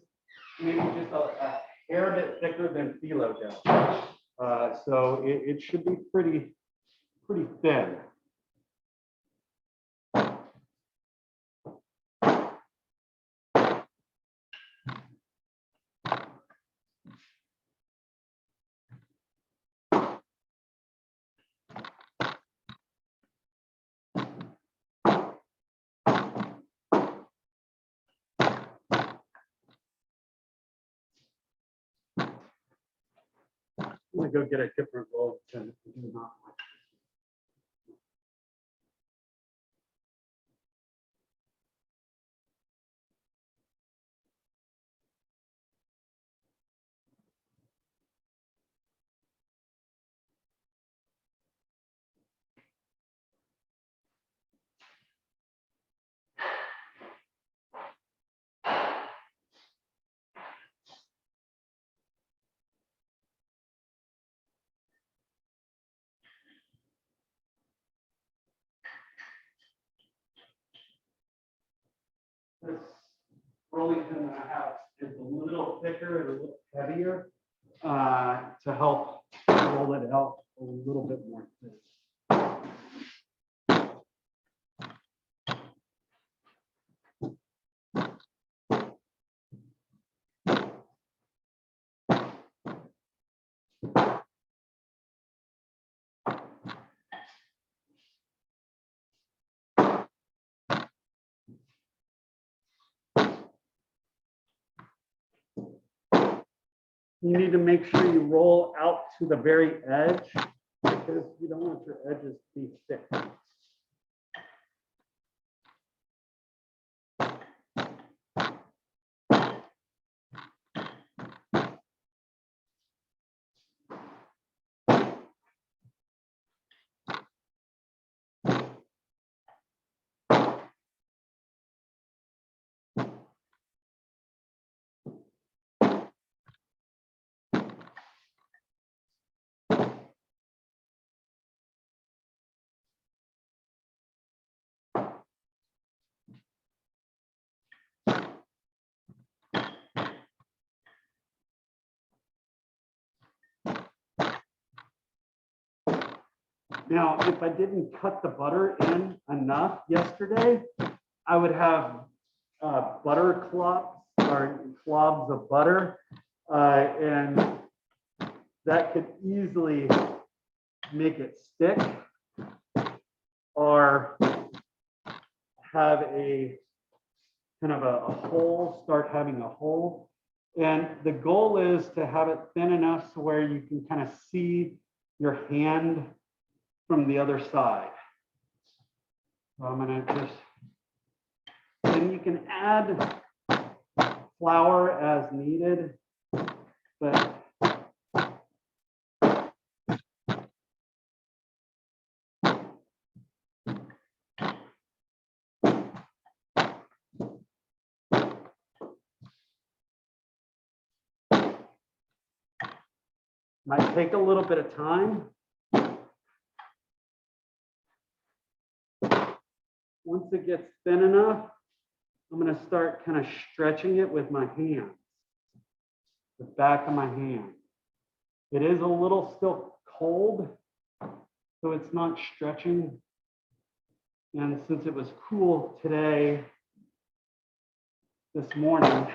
maybe just a hair bit thicker than phyllo dough. So it should be pretty thin. I'm gonna go get a different roll and do not. This rolling pin that I have is a little thicker and a little heavier to help roll it out a little bit more thin. You need to make sure you roll out to the very edge because you don't want your edges to be thick. Now, if I didn't cut the butter in enough yesterday, I would have butter clops or clobs of butter, and that could easily make it stick or have a kind of a hole, start having a hole. And the goal is to have it thin enough so where you can kind of see your hand from the other side. So I'm gonna just, and you can add flour as needed, but might take a little bit of time. Once it gets thin enough, I'm going to start kind of stretching it with my hands, the back of my hand. It is a little still cold, so it's not stretching. And since it was cool today, this morning,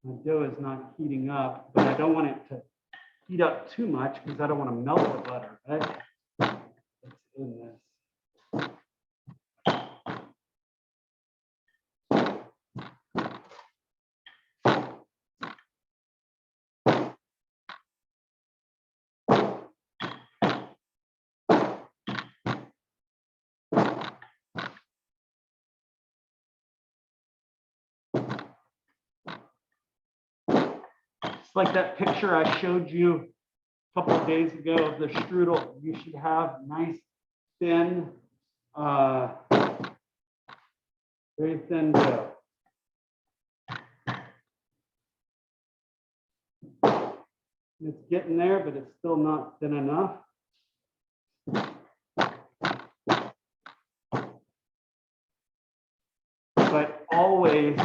my dough is not heating up, but I don't want it to heat up too much because I don't want to melt the butter, right? That's in this. It's like that picture I showed you a couple of days ago of the strudel. You should have nice, thin, very thin dough. It's getting there, but it's still not thin enough. But always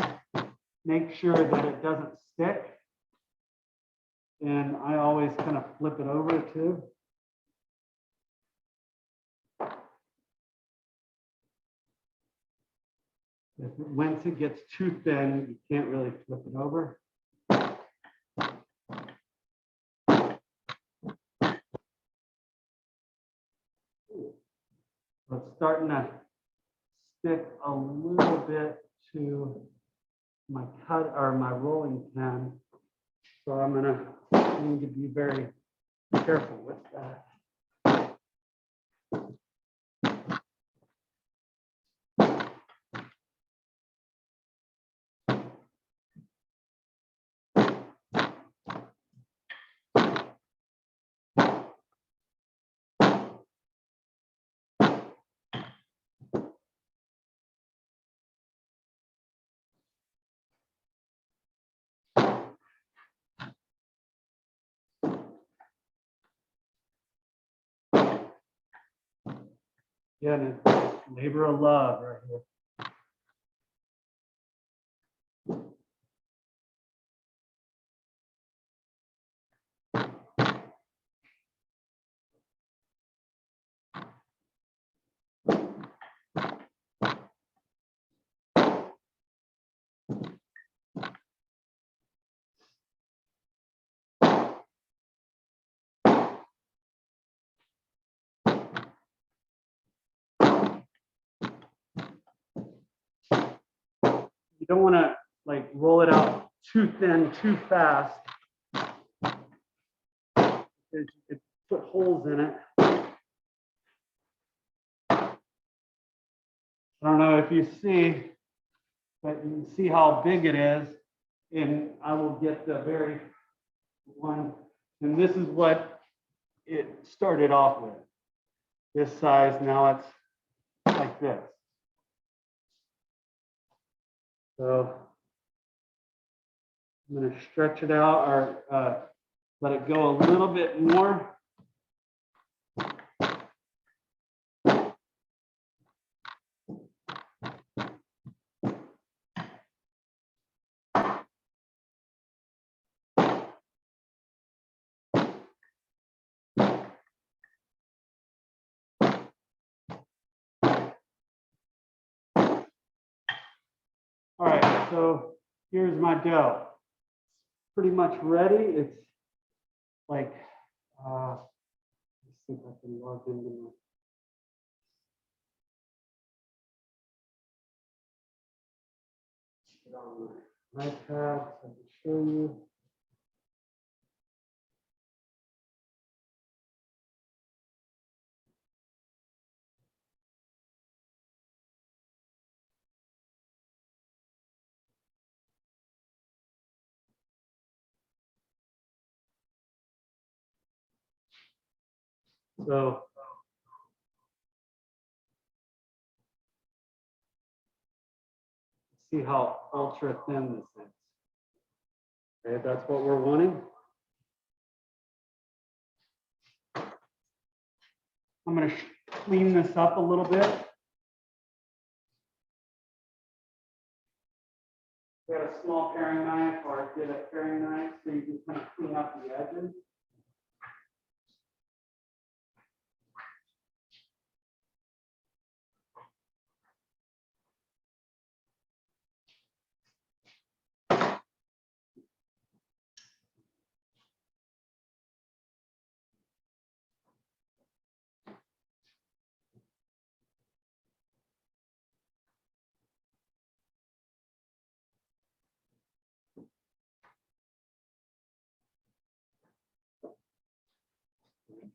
make sure that it doesn't stick. And I always kind of flip it over too. Once it gets too thin, you can't really flip it over. So it's starting to stick a little bit to my cut or my rolling pin. So I'm gonna need to be very careful with that. Yeah, and it's labor of love right here. You don't want to like roll it out too thin, too fast, because you could put holes in it. I don't know if you see, but you can see how big it is. And I will get the very one. And this is what it started off with. This size, now it's like this. So I'm going to stretch it out or let it go a little bit more. All right, so here's my dough. Pretty much ready. It's like, let's see if I can log into my iPad so I can show you. So see how ultra thin this is. Okay, that's what we're wanting. I'm going to clean this up a little bit. Get a small paring knife or get a paring knife so you can kind of clean up the edges.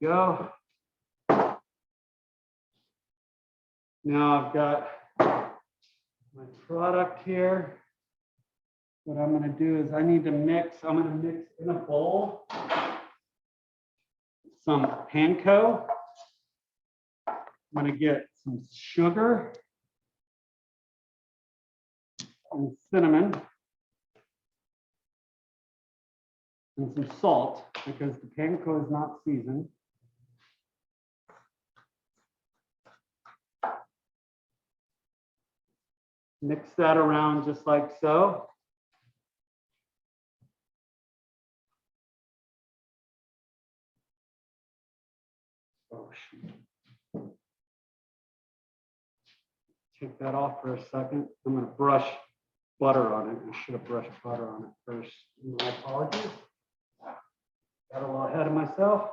Go. Now I've got my product here. What I'm going to do is I need to mix, I'm going to mix in a bowl some panko. I'm going to get some sugar and cinnamon and some salt because the panko is not seasoned. Mix that around just like so. Oh, shoot. Take that off for a second. I'm going to brush butter on it. I should have brushed butter on it first. My apologies. Got a little ahead of myself.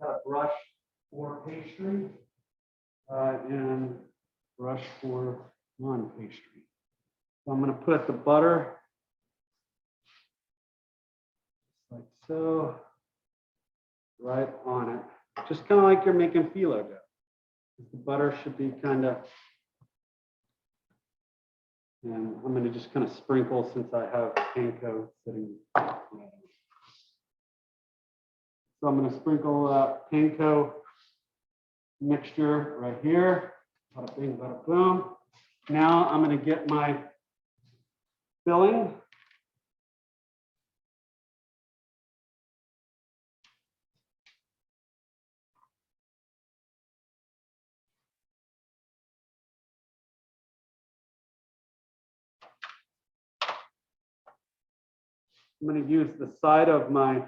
Got a brush for pastry and brush for non-pastry. So I'm going to put the butter like so right on it, just kind of like you're making phyllo dough. The butter should be kind of, and I'm going to just kind of sprinkle since I have panko sitting. So I'm going to sprinkle panko mixture right here. Bada bing, bada boom. Now I'm going to get my filling. I'm going to use the side of my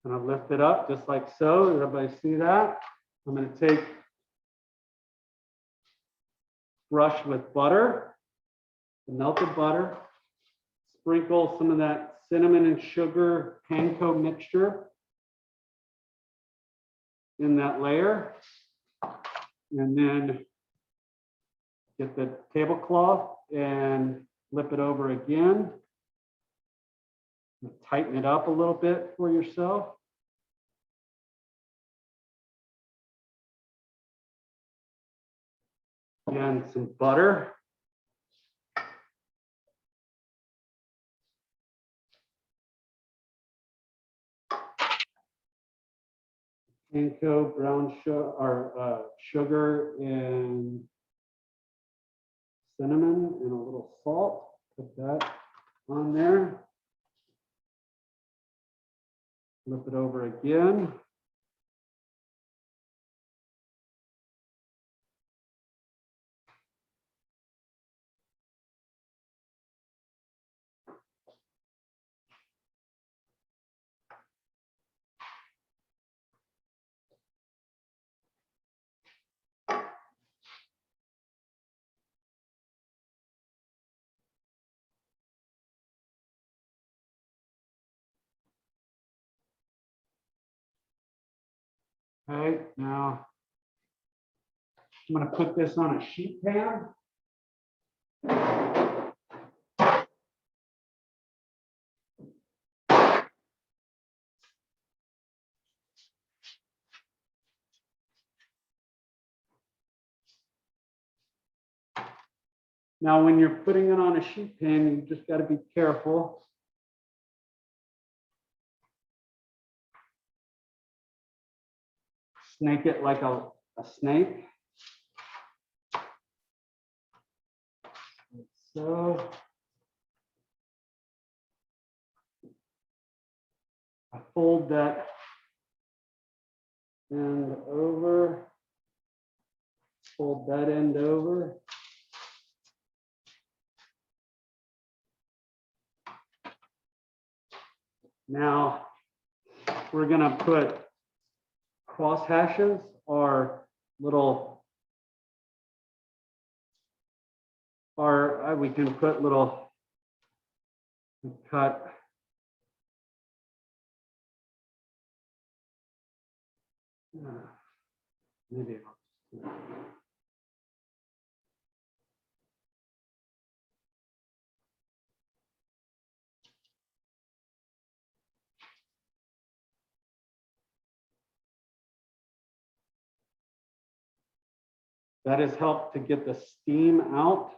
and I lift it up just like so. Everybody see that? I'm going to take brush with butter, the melted butter, sprinkle some of that cinnamon and sugar panko mixture in that layer, and then get the tablecloth and flip it over again. Tighten it up a little bit for yourself. And some butter. Panko, brown sugar, or sugar and cinnamon and a little salt. Put that on there. Flip it over again. Okay, now I'm going to put this on a sheet pan. Now, when you're putting it on a sheet pan, you just got to be careful. Snake it like a snake. Like so. I fold that end over. Fold that end over. Now, we're going to put cross hashes or little, or we can put little cut. Maybe I'll that has helped to get the steam out.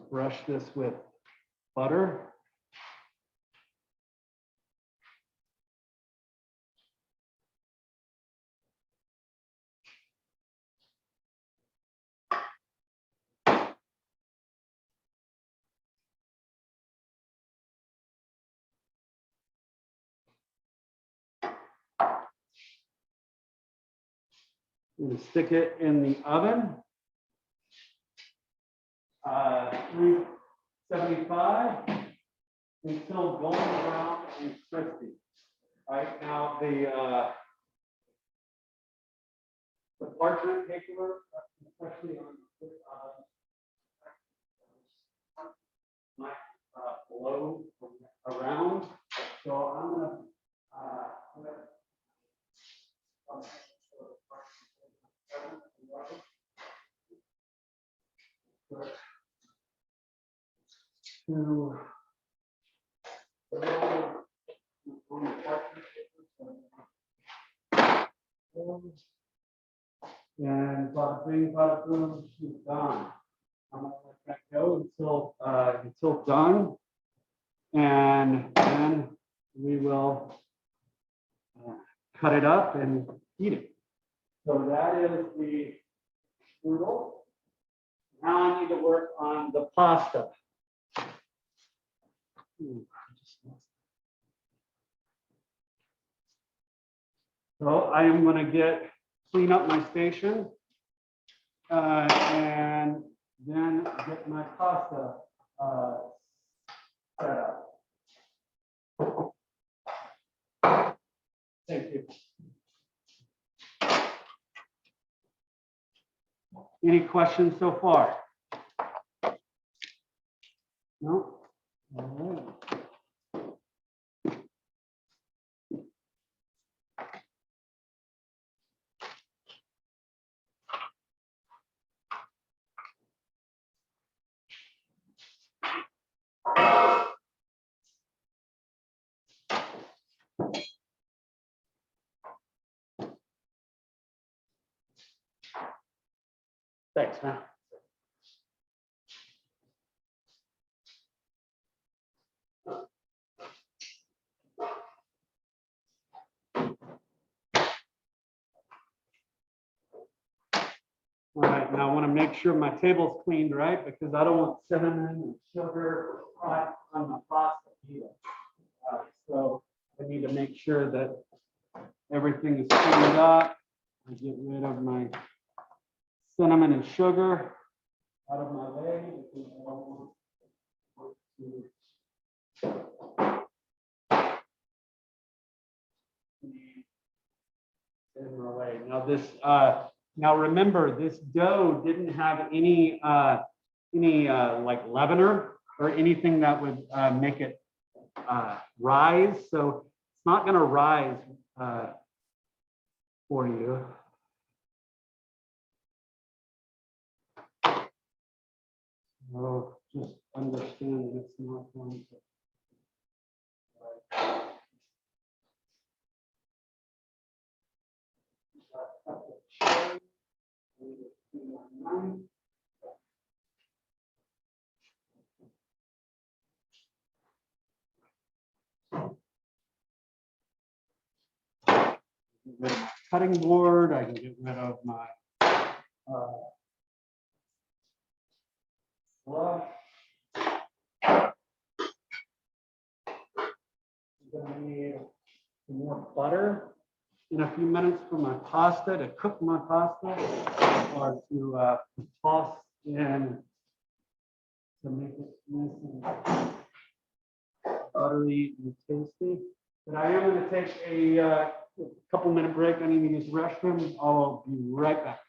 Brush this with butter. I'm going to stick it in the oven. 375 until golden brown and crispy. Right now, the parchment paper, especially on might blow around. So I'm going to and bada bing, bada boom, she's done. I'm gonna let that go until done, and then we will cut it up and eat it. So that is the strudel. Now I need to work on the pasta. So I am going to clean up my station and then get my pasta set up. Thank you. Any questions so far? No? All right. Thanks, man. All right, now I want to make sure my table's cleaned, right? Because I don't want cinnamon and sugar on my pasta either. So I need to make sure that everything is cleaned up. I get rid of my cinnamon and sugar out of my way. Because I don't want to in my way. Now this, now remember, this dough didn't have any like leavener or anything that would make it rise. So it's not going to rise for you. So just understand that it's not going to. Get rid of my cutting board. I can get rid of my brush. I'm gonna need some more butter in a few minutes for my pasta, to cook my pasta, or to toss in to make it nice and buttery and tasty. But I am going to take a couple minute break. I need to use the restroom. I'll be right back.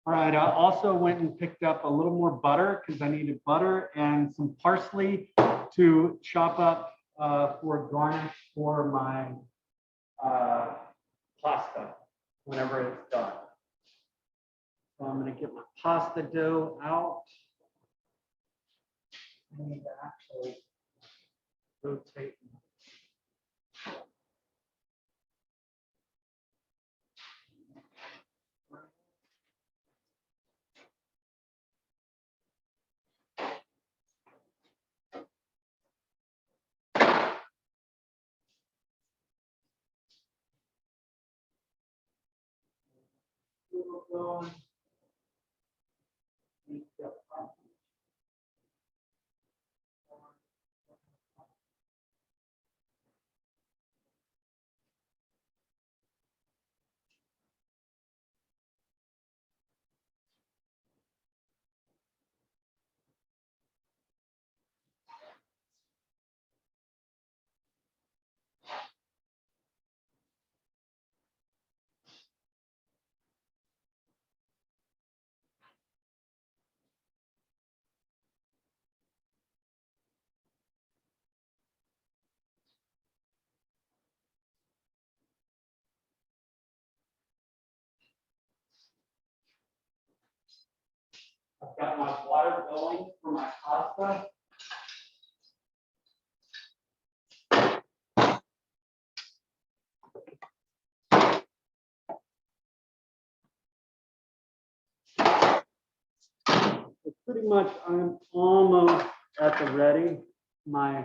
All right, I also went and picked up a little more butter because I needed butter and some parsley to chop up for garnish for my pasta whenever it's done. So I'm going to get my pasta dough out. I need to actually rotate. Going. I've got my water going for my pasta. So pretty much I'm almost at the ready. My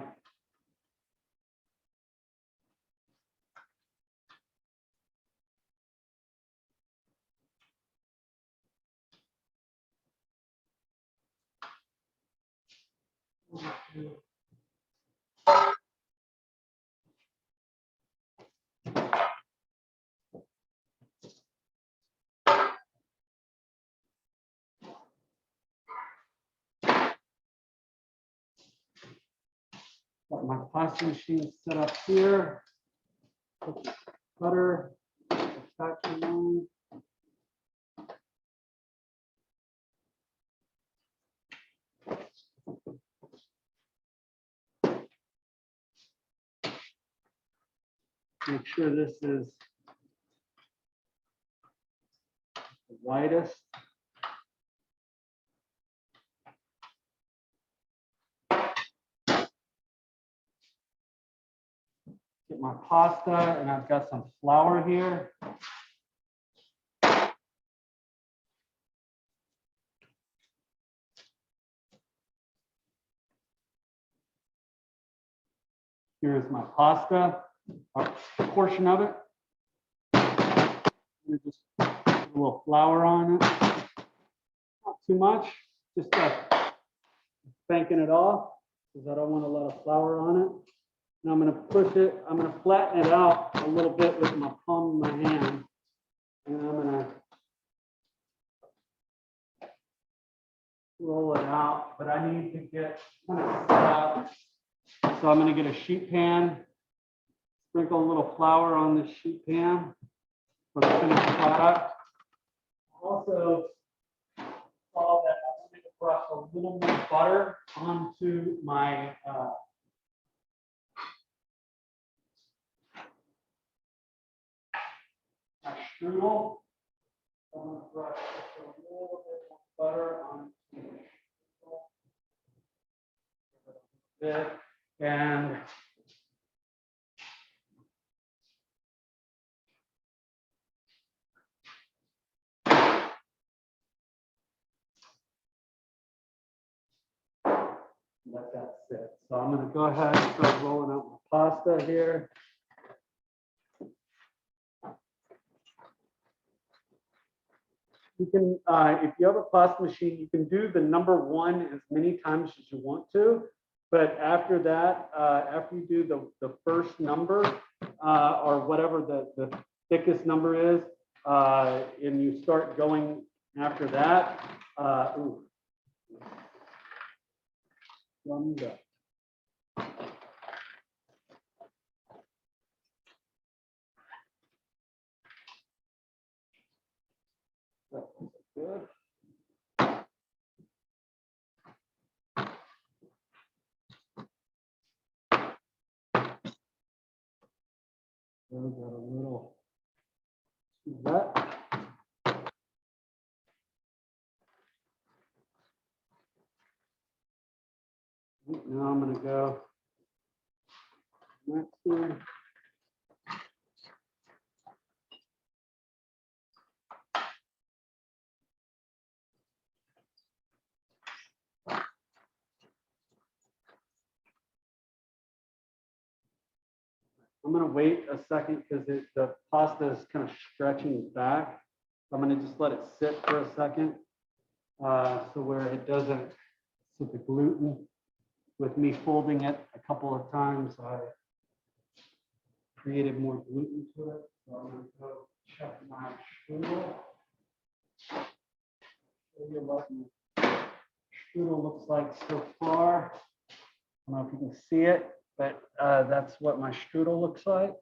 got my pasta machine set up here. Put the butter, attach along. Make sure this is the widest. Get my pasta, and I've got some flour here. Here's my pasta, a portion of it. Just put a little flour on it. Not too much, just banking it off because I don't want a lot of flour on it. And I'm going to push it, I'm going to flatten it out a little bit with my palm of my hand. And I'm going to roll it out, but I need to get kind of set up. So I'm going to get a sheet pan, sprinkle a little flour on this sheet pan for the finished product. Also, saw that I wanted to brush a little more butter onto my strudel. I'm going to brush just a little bit more butter onto the strudel. And let that sit. So I'm going to go ahead and start rolling out my pasta here. You can, if you have a pasta machine, you can do the number one as many times as you want to. But after that, after you do the first number or whatever the thickest number is, and you start going after that, thumbs up. good. So we got a little that. Now I'm gonna go next one. I'm gonna wait a second because the pasta is kind of stretching back. I'm gonna just let it sit for a second. So where it doesn't, so the gluten, with me folding it a couple of times, I created more gluten to it. So I'm gonna go check my strudel. Show you what my strudel looks like so far. I don't know if you can see it, but that's what my strudel looks like.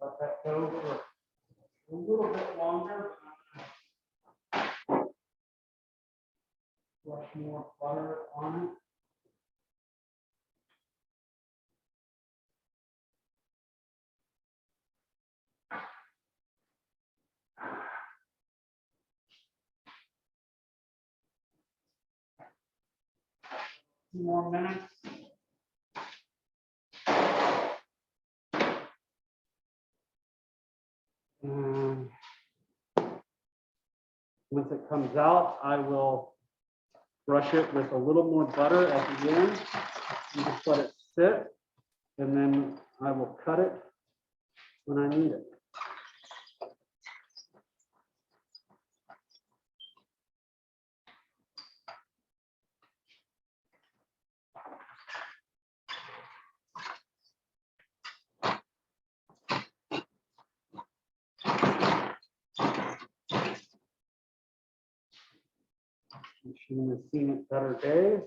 Let that go for a little bit longer. Brush more butter on it. Two more minutes. And once it comes out, I will brush it with a little more butter at the end and just let it sit. And then I will cut it when I need it. Machine has seen it better days.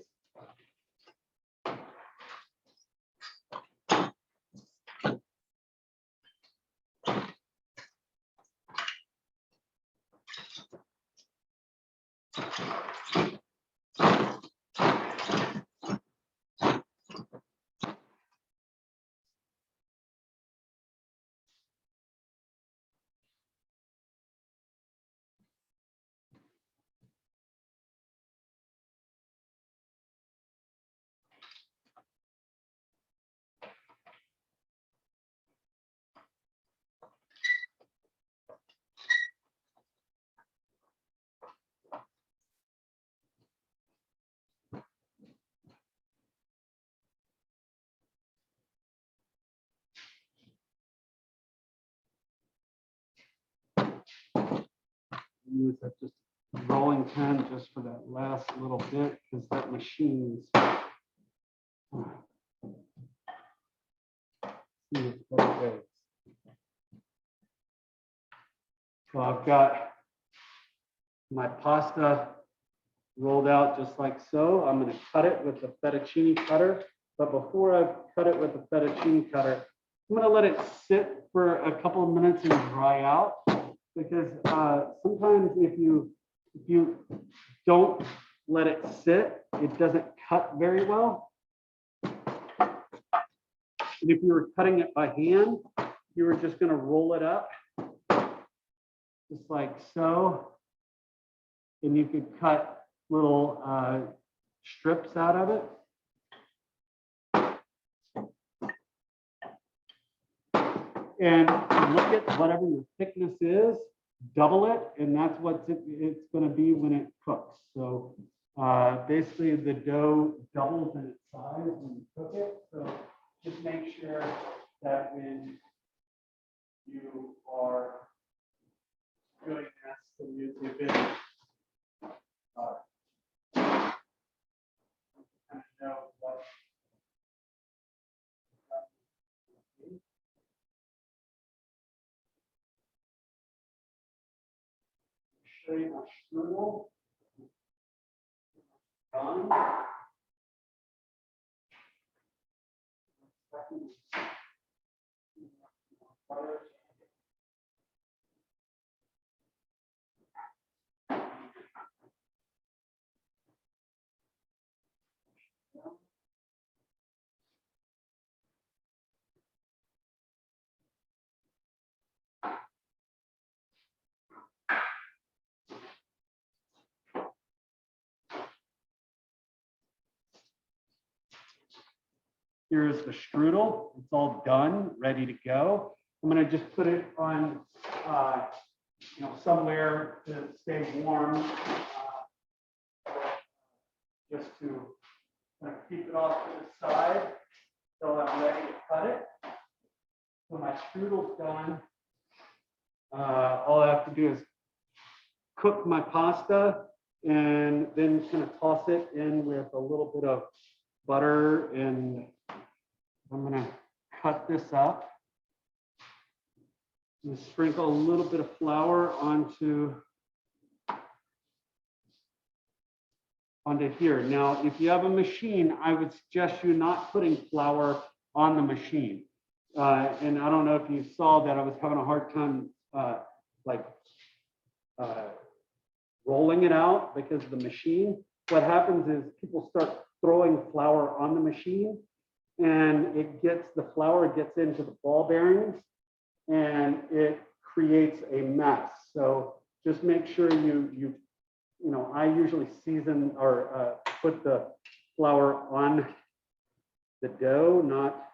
Use that just rolling pin just for that last little bit because that machine's so I've got my pasta rolled out just like so. I'm going to cut it with the fettuccine cutter. But before I cut it with the fettuccine cutter, I'm going to let it sit for a couple of minutes and dry out. Because sometimes if you don't let it sit, it doesn't cut very well. And if you were cutting it by hand, you were just going to roll it up just like so. And you could cut little strips out of it. And look at whatever your thickness is, double it, and that's what it's going to be when it cooks. So basically the dough doubles in its size when you cook it. So just make sure that when you are doing this, so you know what show you my strudel. Done. here's the strudel. It's all done, ready to go. I'm gonna just put it on, somewhere to stay warm. Just to kind of keep it off to the side till I'm ready to cut it. So my strudel's done. All I have to do is cook my pasta and then kind of toss it in with a little bit of butter, and I'm gonna cut this up and sprinkle a little bit of flour onto here. Now, if you have a machine, I would suggest you not putting flour on the machine. And I don't know if you saw that I was having a hard time rolling it out because of the machine. What happens is people start throwing flour on the machine, and the flour gets into the ball bearings and it creates a mess. So just make sure I usually season or put the flour on the dough, not.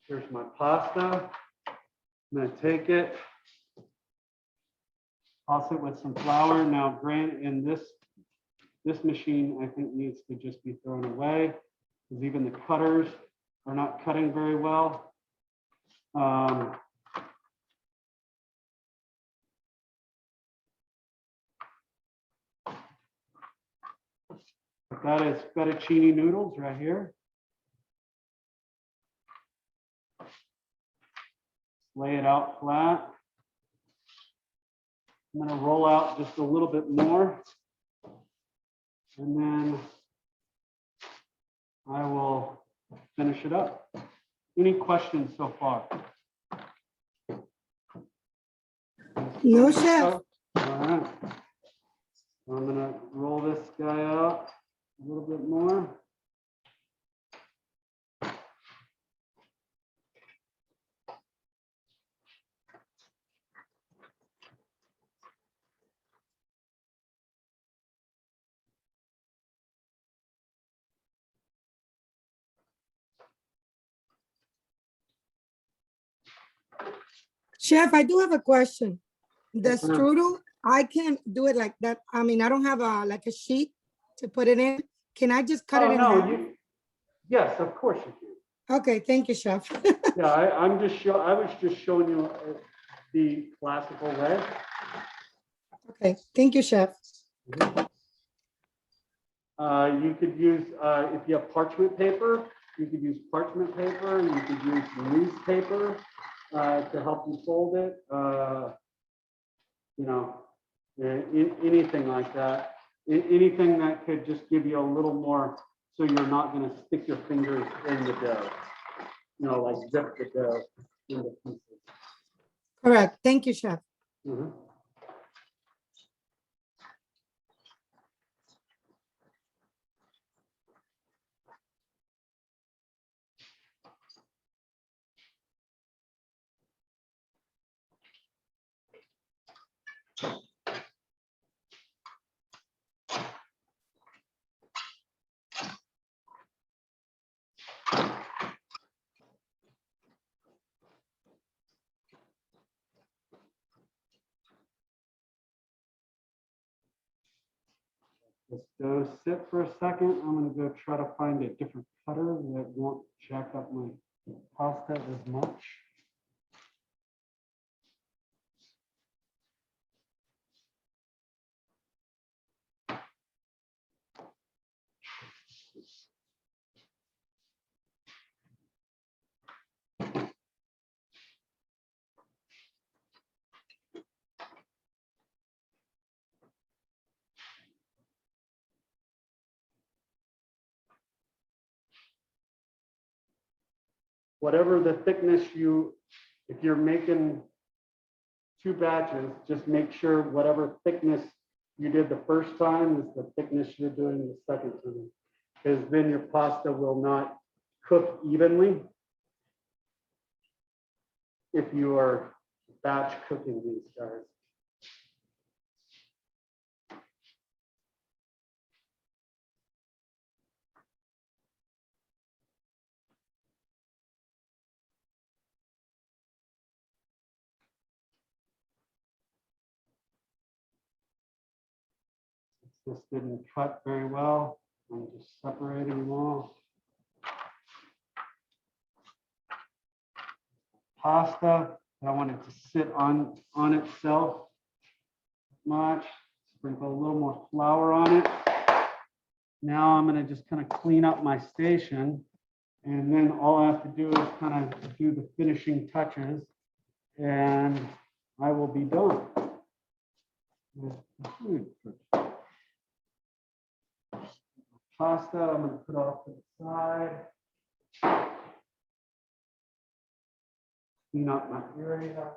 Here's my pasta. I'm gonna take it, toss it with some flour. Now, granted, in this machine, I think needs to just be thrown away because even the cutters are not cutting very well. That is fettuccine noodles right here. Lay it out flat. I'm going to roll out just a little bit more. And then I will finish it up. Any questions so far? No, chef. All right. I'm going to roll this guy out a little bit more. Chef, I do have a question. The Yes, ma'am. strudel, I can't do it like that. I mean, I don't have like a sheet to put it in. Can I just cut it in half? Yes, of course you can. Okay, thank you, chef. Yeah, I was just showing you the classical way. Okay, thank you, chef. You could use, if you have parchment paper, you could use parchment paper. You could use newspaper to help you fold it. Anything like that. Anything that could just give you a little more, so you're not going to stick your fingers in the dough. Like zip the dough into pieces. Correct. Thank you, chef. Mhm. This dough sit for a second. I'm going to go try to find a different cutter that won't jack up my pasta as much. Whatever the thickness if you're making 2 batches, just make sure whatever thickness you did the first time is the thickness you're doing the second time, because then your pasta will not cook evenly. if you are batch cooking these guys. This didn't cut very well. I'm just separating them all. Pasta, I want it to sit on itself much. Sprinkle a little more flour on it. Now I'm going to just kind of clean up my station. And then all I have to do is kind of do the finishing touches. And I will be done with the food. Pasta, I'm going to put off to the side. Clean up my area.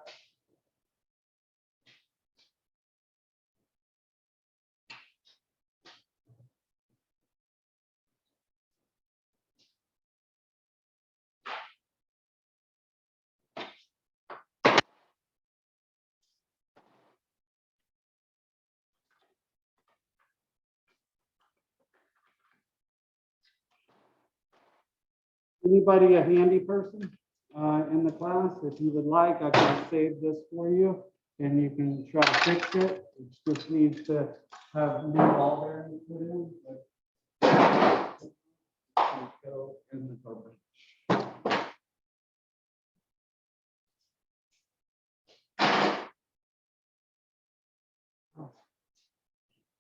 Anybody a handy person in the class? If you would like, I can save this for you and you can try to fix it. It just needs to have new ball bearings put in. Go in the garbage.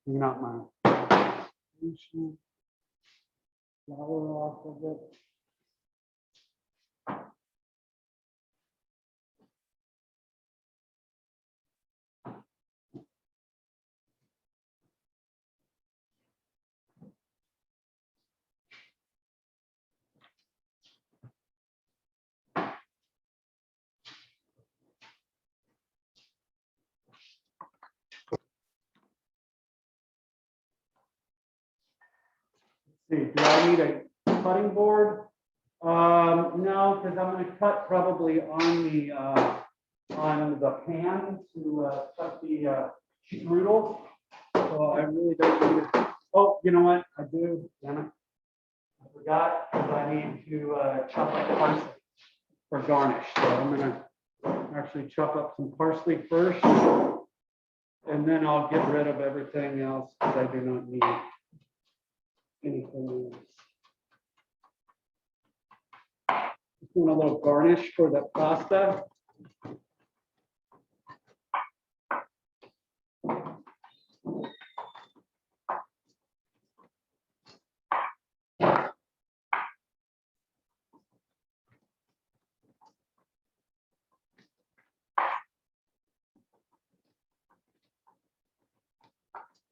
Clean out my station. Flour off of it. See, do I need a cutting board? No, because I'm going to cut probably on the pan to cut the strudel. So I really don't need it. Oh, you know what? I do. Damn it. I forgot because I need to chop up parsley for garnish. So I'm going to actually chop up some parsley first, and then I'll get rid of everything else because I do not need anything else. Just want a little garnish for the pasta.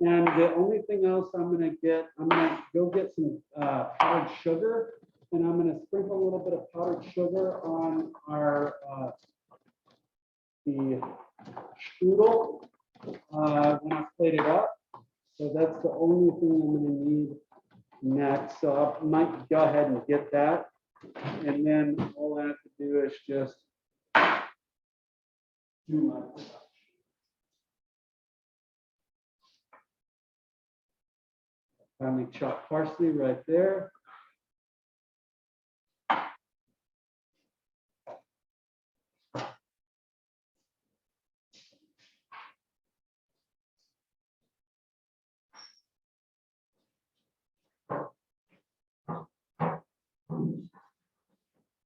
And the only thing else I'm going to go get some powdered sugar, and I'm going to sprinkle a little bit of powdered sugar on our the strudel when I plate it up. So that's the only thing I'm going to need next. So I might go ahead and get that, and then all I have to do is just do my production. Finally chopped parsley right there.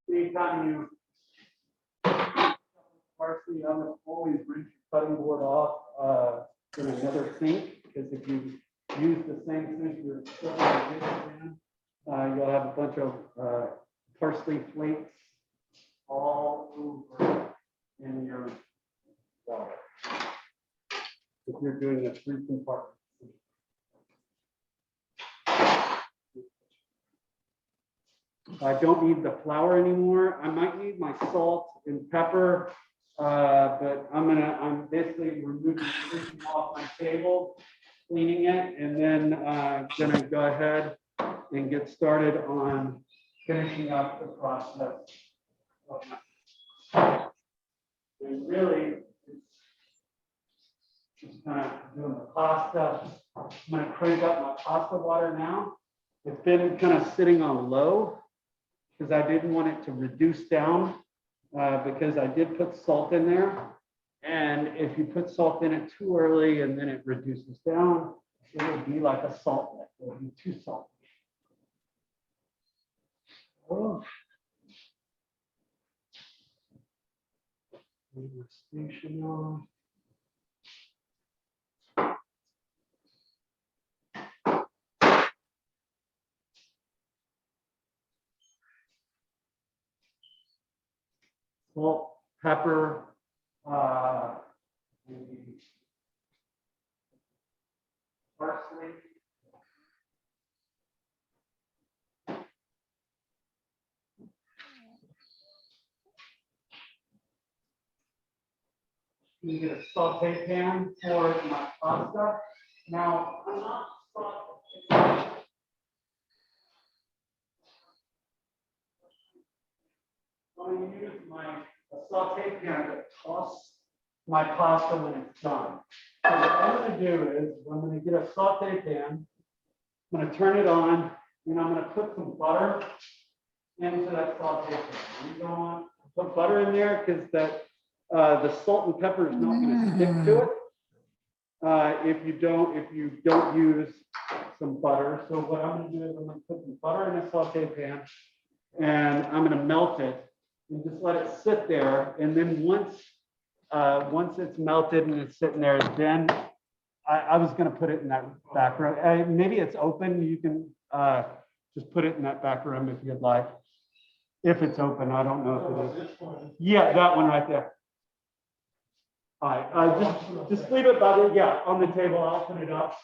Anytime you parsley, I would always rinse your cutting board off in another sink, because if you use the same sink you're still in, you'll have a bunch of parsley flakes all over in your water. If you're doing a 3-compartment. I don't need the flour anymore. I might need my salt and pepper, but I'm basically removing everything off my table, cleaning it, and then gonna go ahead and get started on finishing up the process. really, it's just kind of doing the pasta. I'm gonna crank up my pasta water now. It's been kind of sitting on low because I didn't want it to reduce down because I did put salt in there. And if you put salt in it too early and then it reduces down, it will be like a salt lick. It will be too salty. Oh. Leave the station on. Salt, pepper, maybe parsley. You get a saute pan for my pasta. Now, I'm not sauteing. I'm going to use my saute pan to toss my pasta when it's done. So what I'm going to do is I'm going to get a saute pan. I'm going to turn it on, and I'm going to put some butter into that saute pan. You don't want to put butter in there because that the salt and pepper is not going to stick to it if you don't use some butter. So what I'm going to do is I'm going to put some butter in a saute pan, and I'm going to melt it and just let it sit there. And then once it's melted and it's sitting there, then I was going to put it in that back room. Maybe it's open. You can just put it in that back room if you'd like. If it's open, I don't know if it is. Yeah, that one right there. All right, just leave it by the, yeah, on the table. I'll put it up.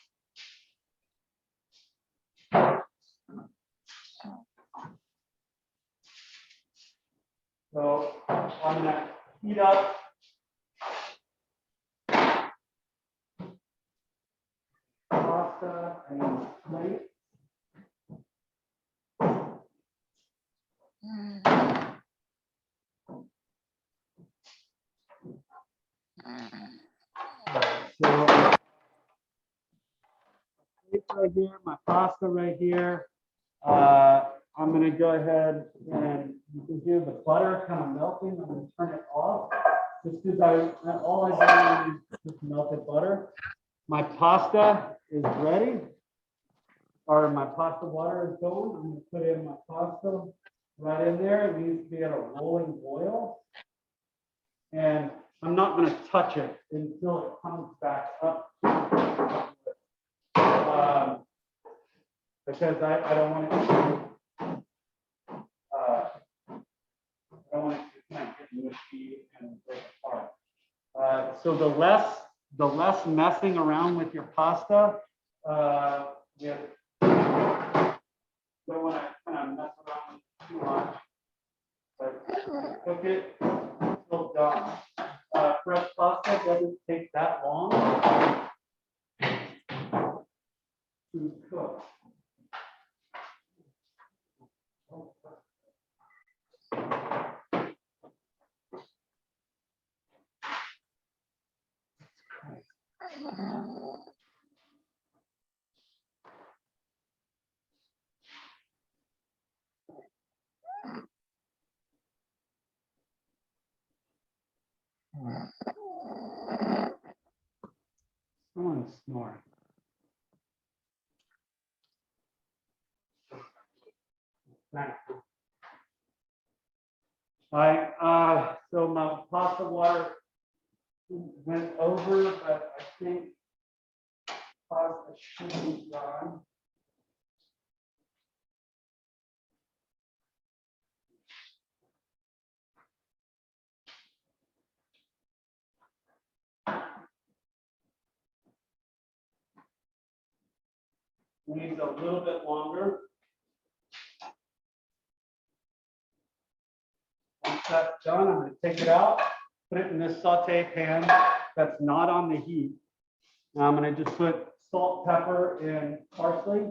So I'm gonna heat up pasta and plate. So right here, my pasta right here. I'm going to go ahead and you can hear the butter kind of melting. I'm going to turn it off just because all I do is just melted butter. My pasta is ready, or my pasta water is going. I'm going to put in my pasta right in there. It needs to be at a rolling boil. And I'm not going to touch it until it comes back up. Because I don't want it to I don't want it to kind of get mushy and break apart. So the less messing around with your pasta, you don't want to kind of mess around too much. But cook it until done. Fresh pasta doesn't take that long to cook. Someone's snoring. All right, so my pasta water went over, but I think pasta should be done. Needs a little bit longer. Once that's done, I'm going to take it out, put it in this saute pan that's not on the heat. Now I'm going to just put salt, pepper, and parsley.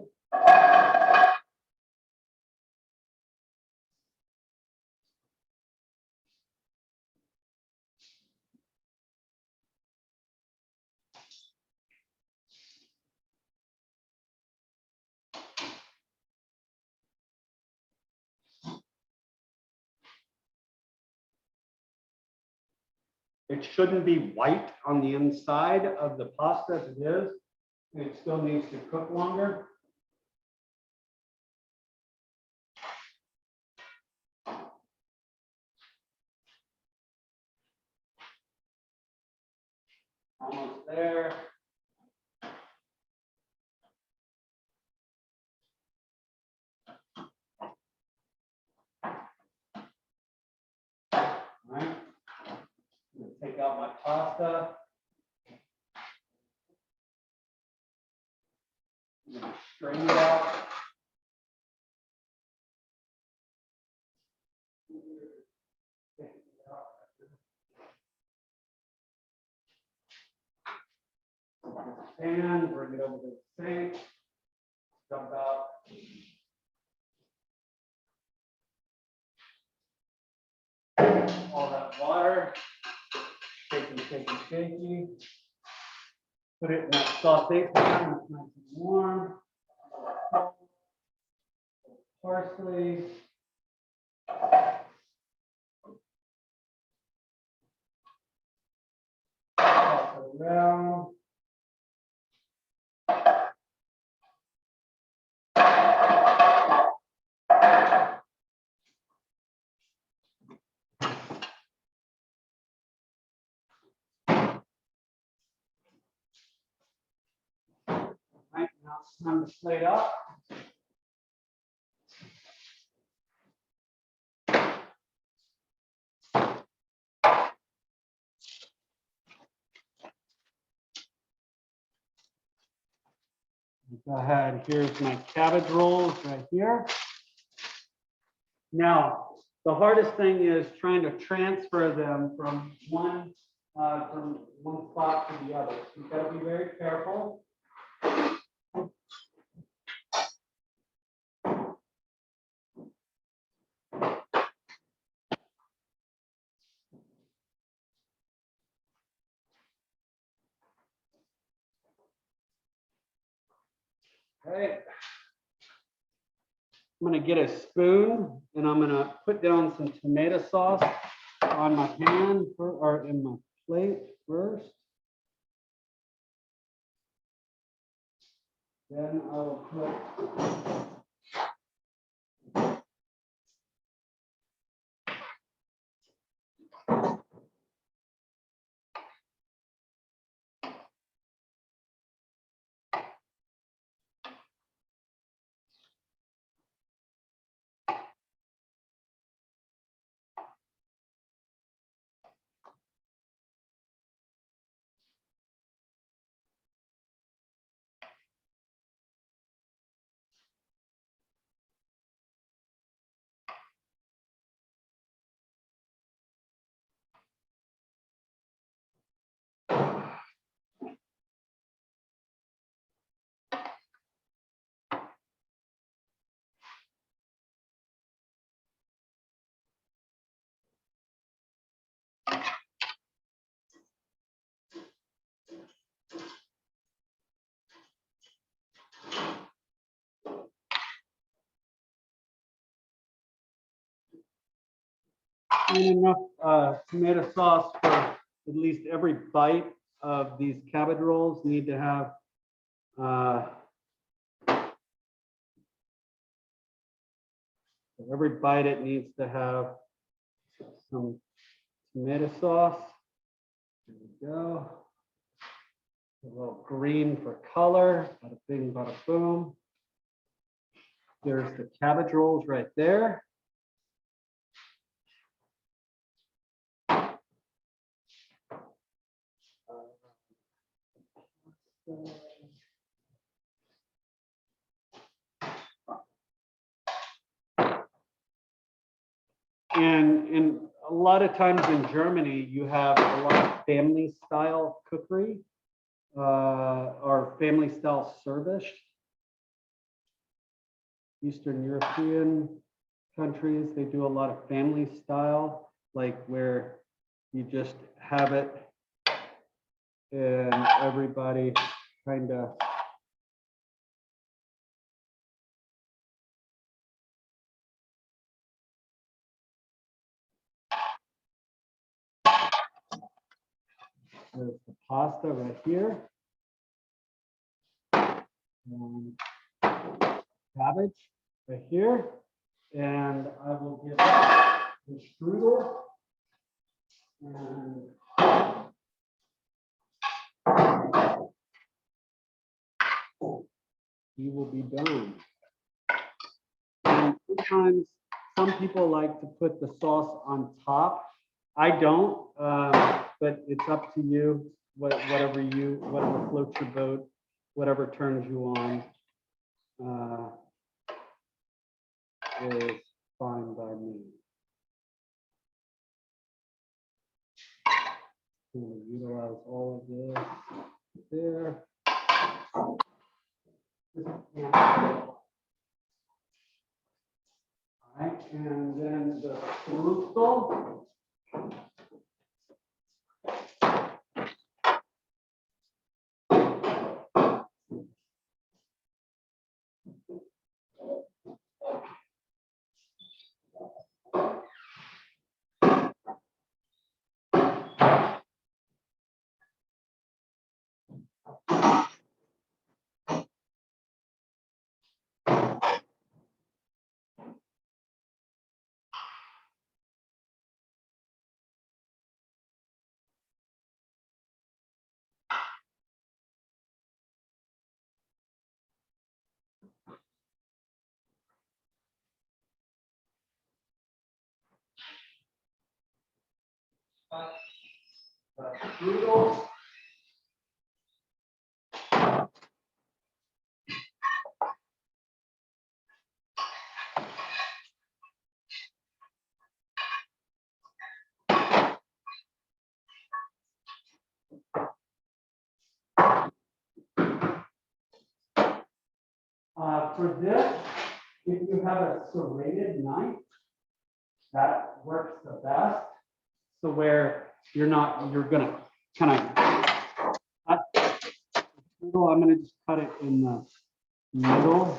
it shouldn't be white on the inside of the pasta as it is. It still needs to cook longer. Almost there. All right. I'm gonna take out my pasta. I'm gonna strain it out. Pan, bring it over to the sink. Dump out. All that water. Shaky, shaky, shaky. Put it in that saute pan, it's nice and warm. Parsley. Toss it around. Right, now it's time to plate up. Go ahead, here's my cabbage rolls right here. Now, the hardest thing is trying to transfer them from one spot to the other. So you've got to be very careful. Okay. I'm gonna get a spoon and I'm gonna put down some tomato sauce on my pan or in my plate first. Then I will put enough tomato sauce for at least every bite of these cabbage rolls. Need to have every bite it needs to have some tomato sauce. There we go. A little green for color. Bada bing, bada boom. There's the cabbage rolls right there. And a lot of times in Germany, you have a lot of family style cookery or family style service. Eastern European countries, they do a lot of family style, like where you just have it and everybody kind of There's the pasta right here. And cabbage right here. And I will get the strudel. And he will be done. And sometimes some people like to put the sauce on top. I don't, but it's up to you. Whatever floats your boat, whatever turns you on, is fine by me. We'll utilize all of this there. All right, and then the frutal. Strudel. For this, if you have a serrated knife, that works the best. So where you're gonna kind of cut. I'm gonna just cut it in the middle.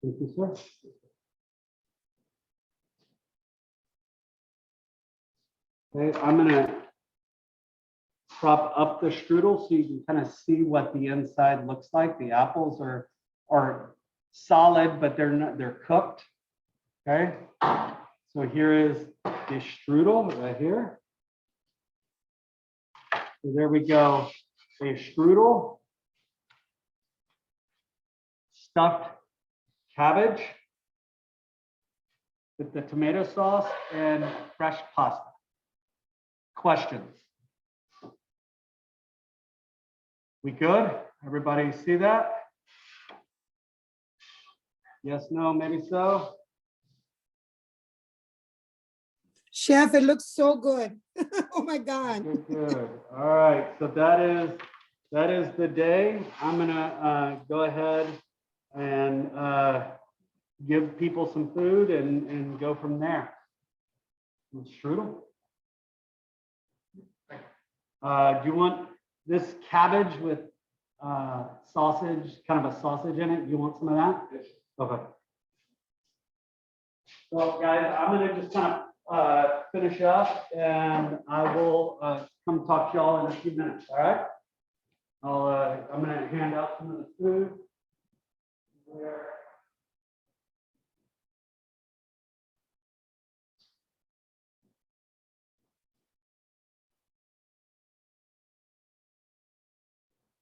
Thank you, sir. Okay, I'm gonna prop up the strudel so you can kind of see what the inside looks like. The apples are solid, but they're cooked. Okay, so here is the strudel right here. So there we go. A strudel, stuffed cabbage with the tomato sauce and fresh pasta. Questions? We good? Everybody see that? Yes, no, maybe so. Chef, it looks so good. Oh my God. Good, good. All right, so that is the day. I'm gonna go ahead and give people some food and go from there. Strudel. Do you want this cabbage with sausage, kind of a sausage in it? Do you want some of that? Yes. Okay. So guys, I'm gonna just kind of finish up and I will come talk to y'all in a few minutes, all right? I'm gonna hand out some of the food. Where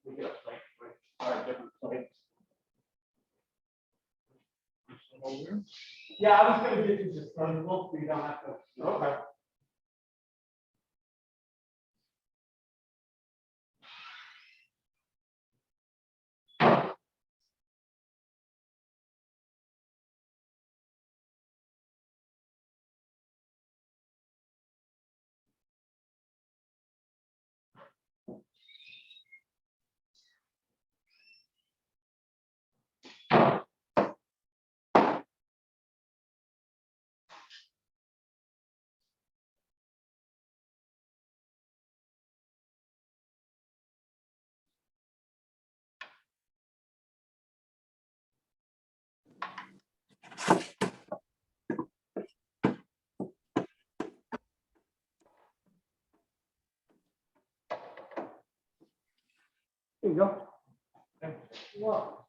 we get a plate, right? Different plates. Yeah, I was gonna get you just some, so you don't have to. Okay. Now,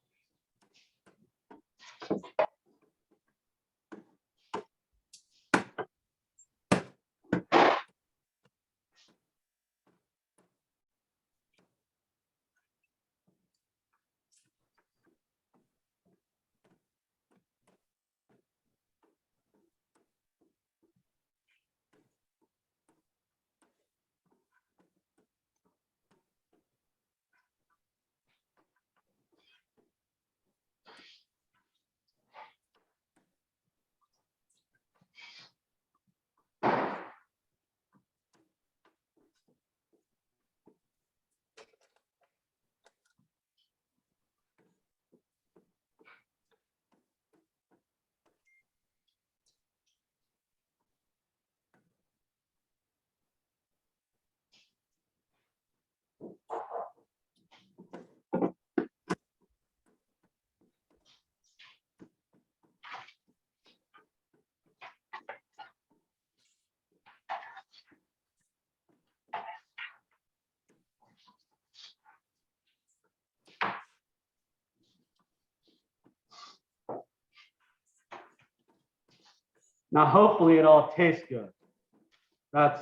hopefully it all tastes good. That's.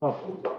Hopefully.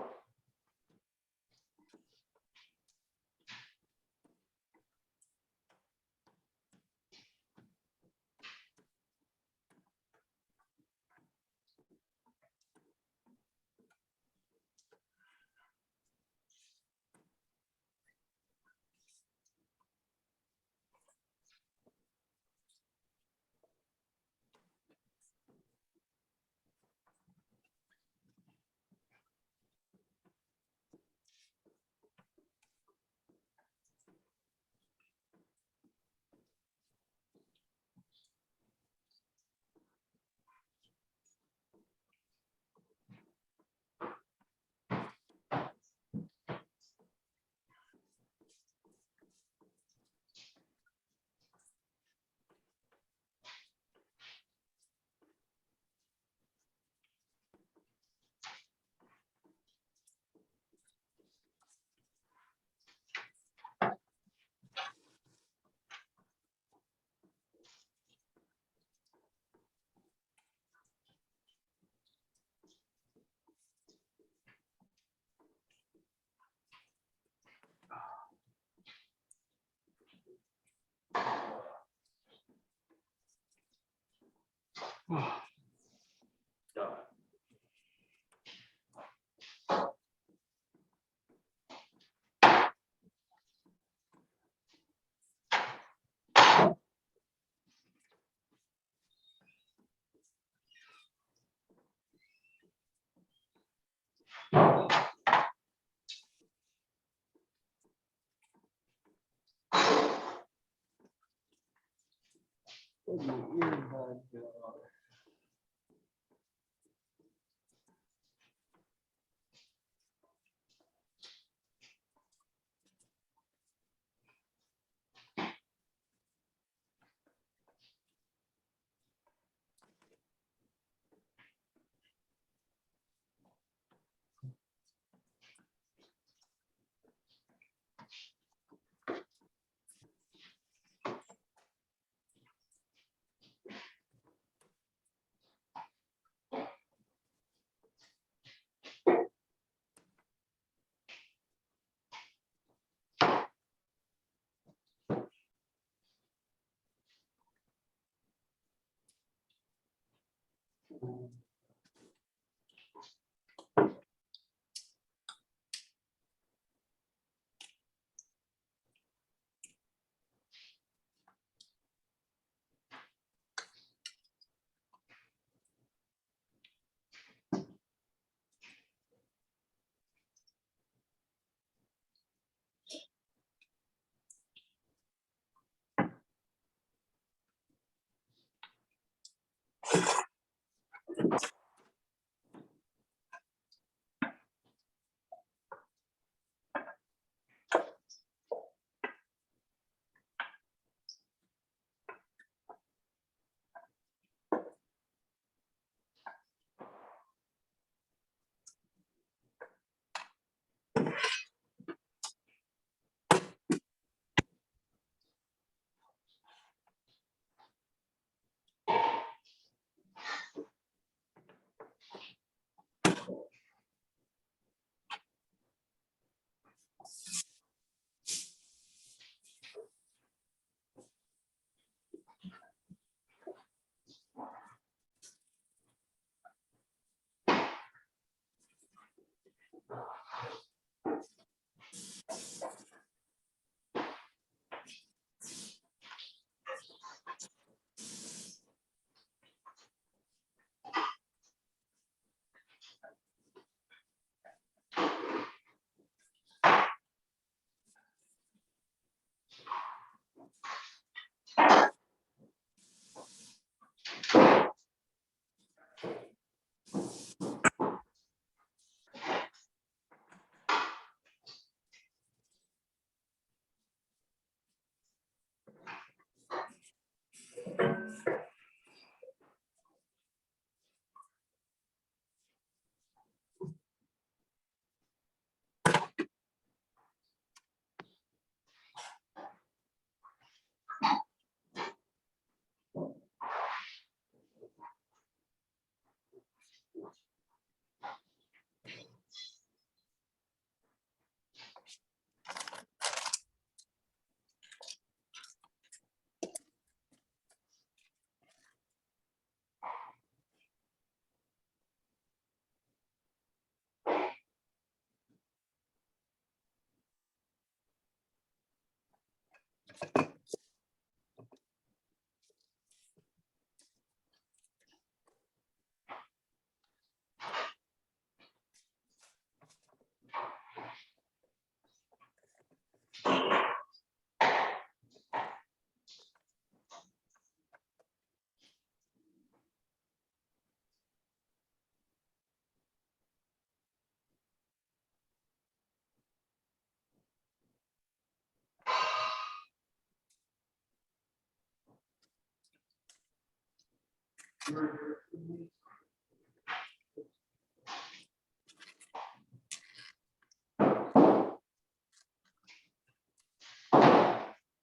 Where'd my earbud go?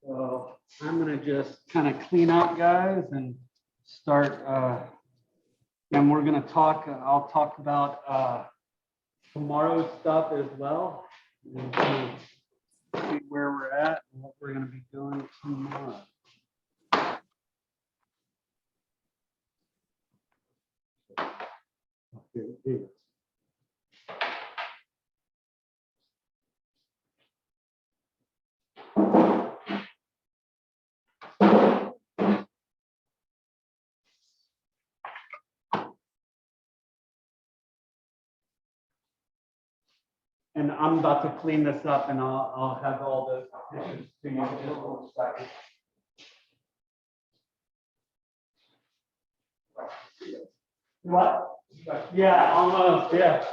So I'm gonna just kind of clean up, guys, and start, and we're gonna talk, I'll talk about tomorrow's stuff as well. And kind of see where we're at and what we're gonna be doing tomorrow. Okay. And I'm about to clean this up and I'll have all the pictures to you in just a little second. What? Yeah, almost, yeah.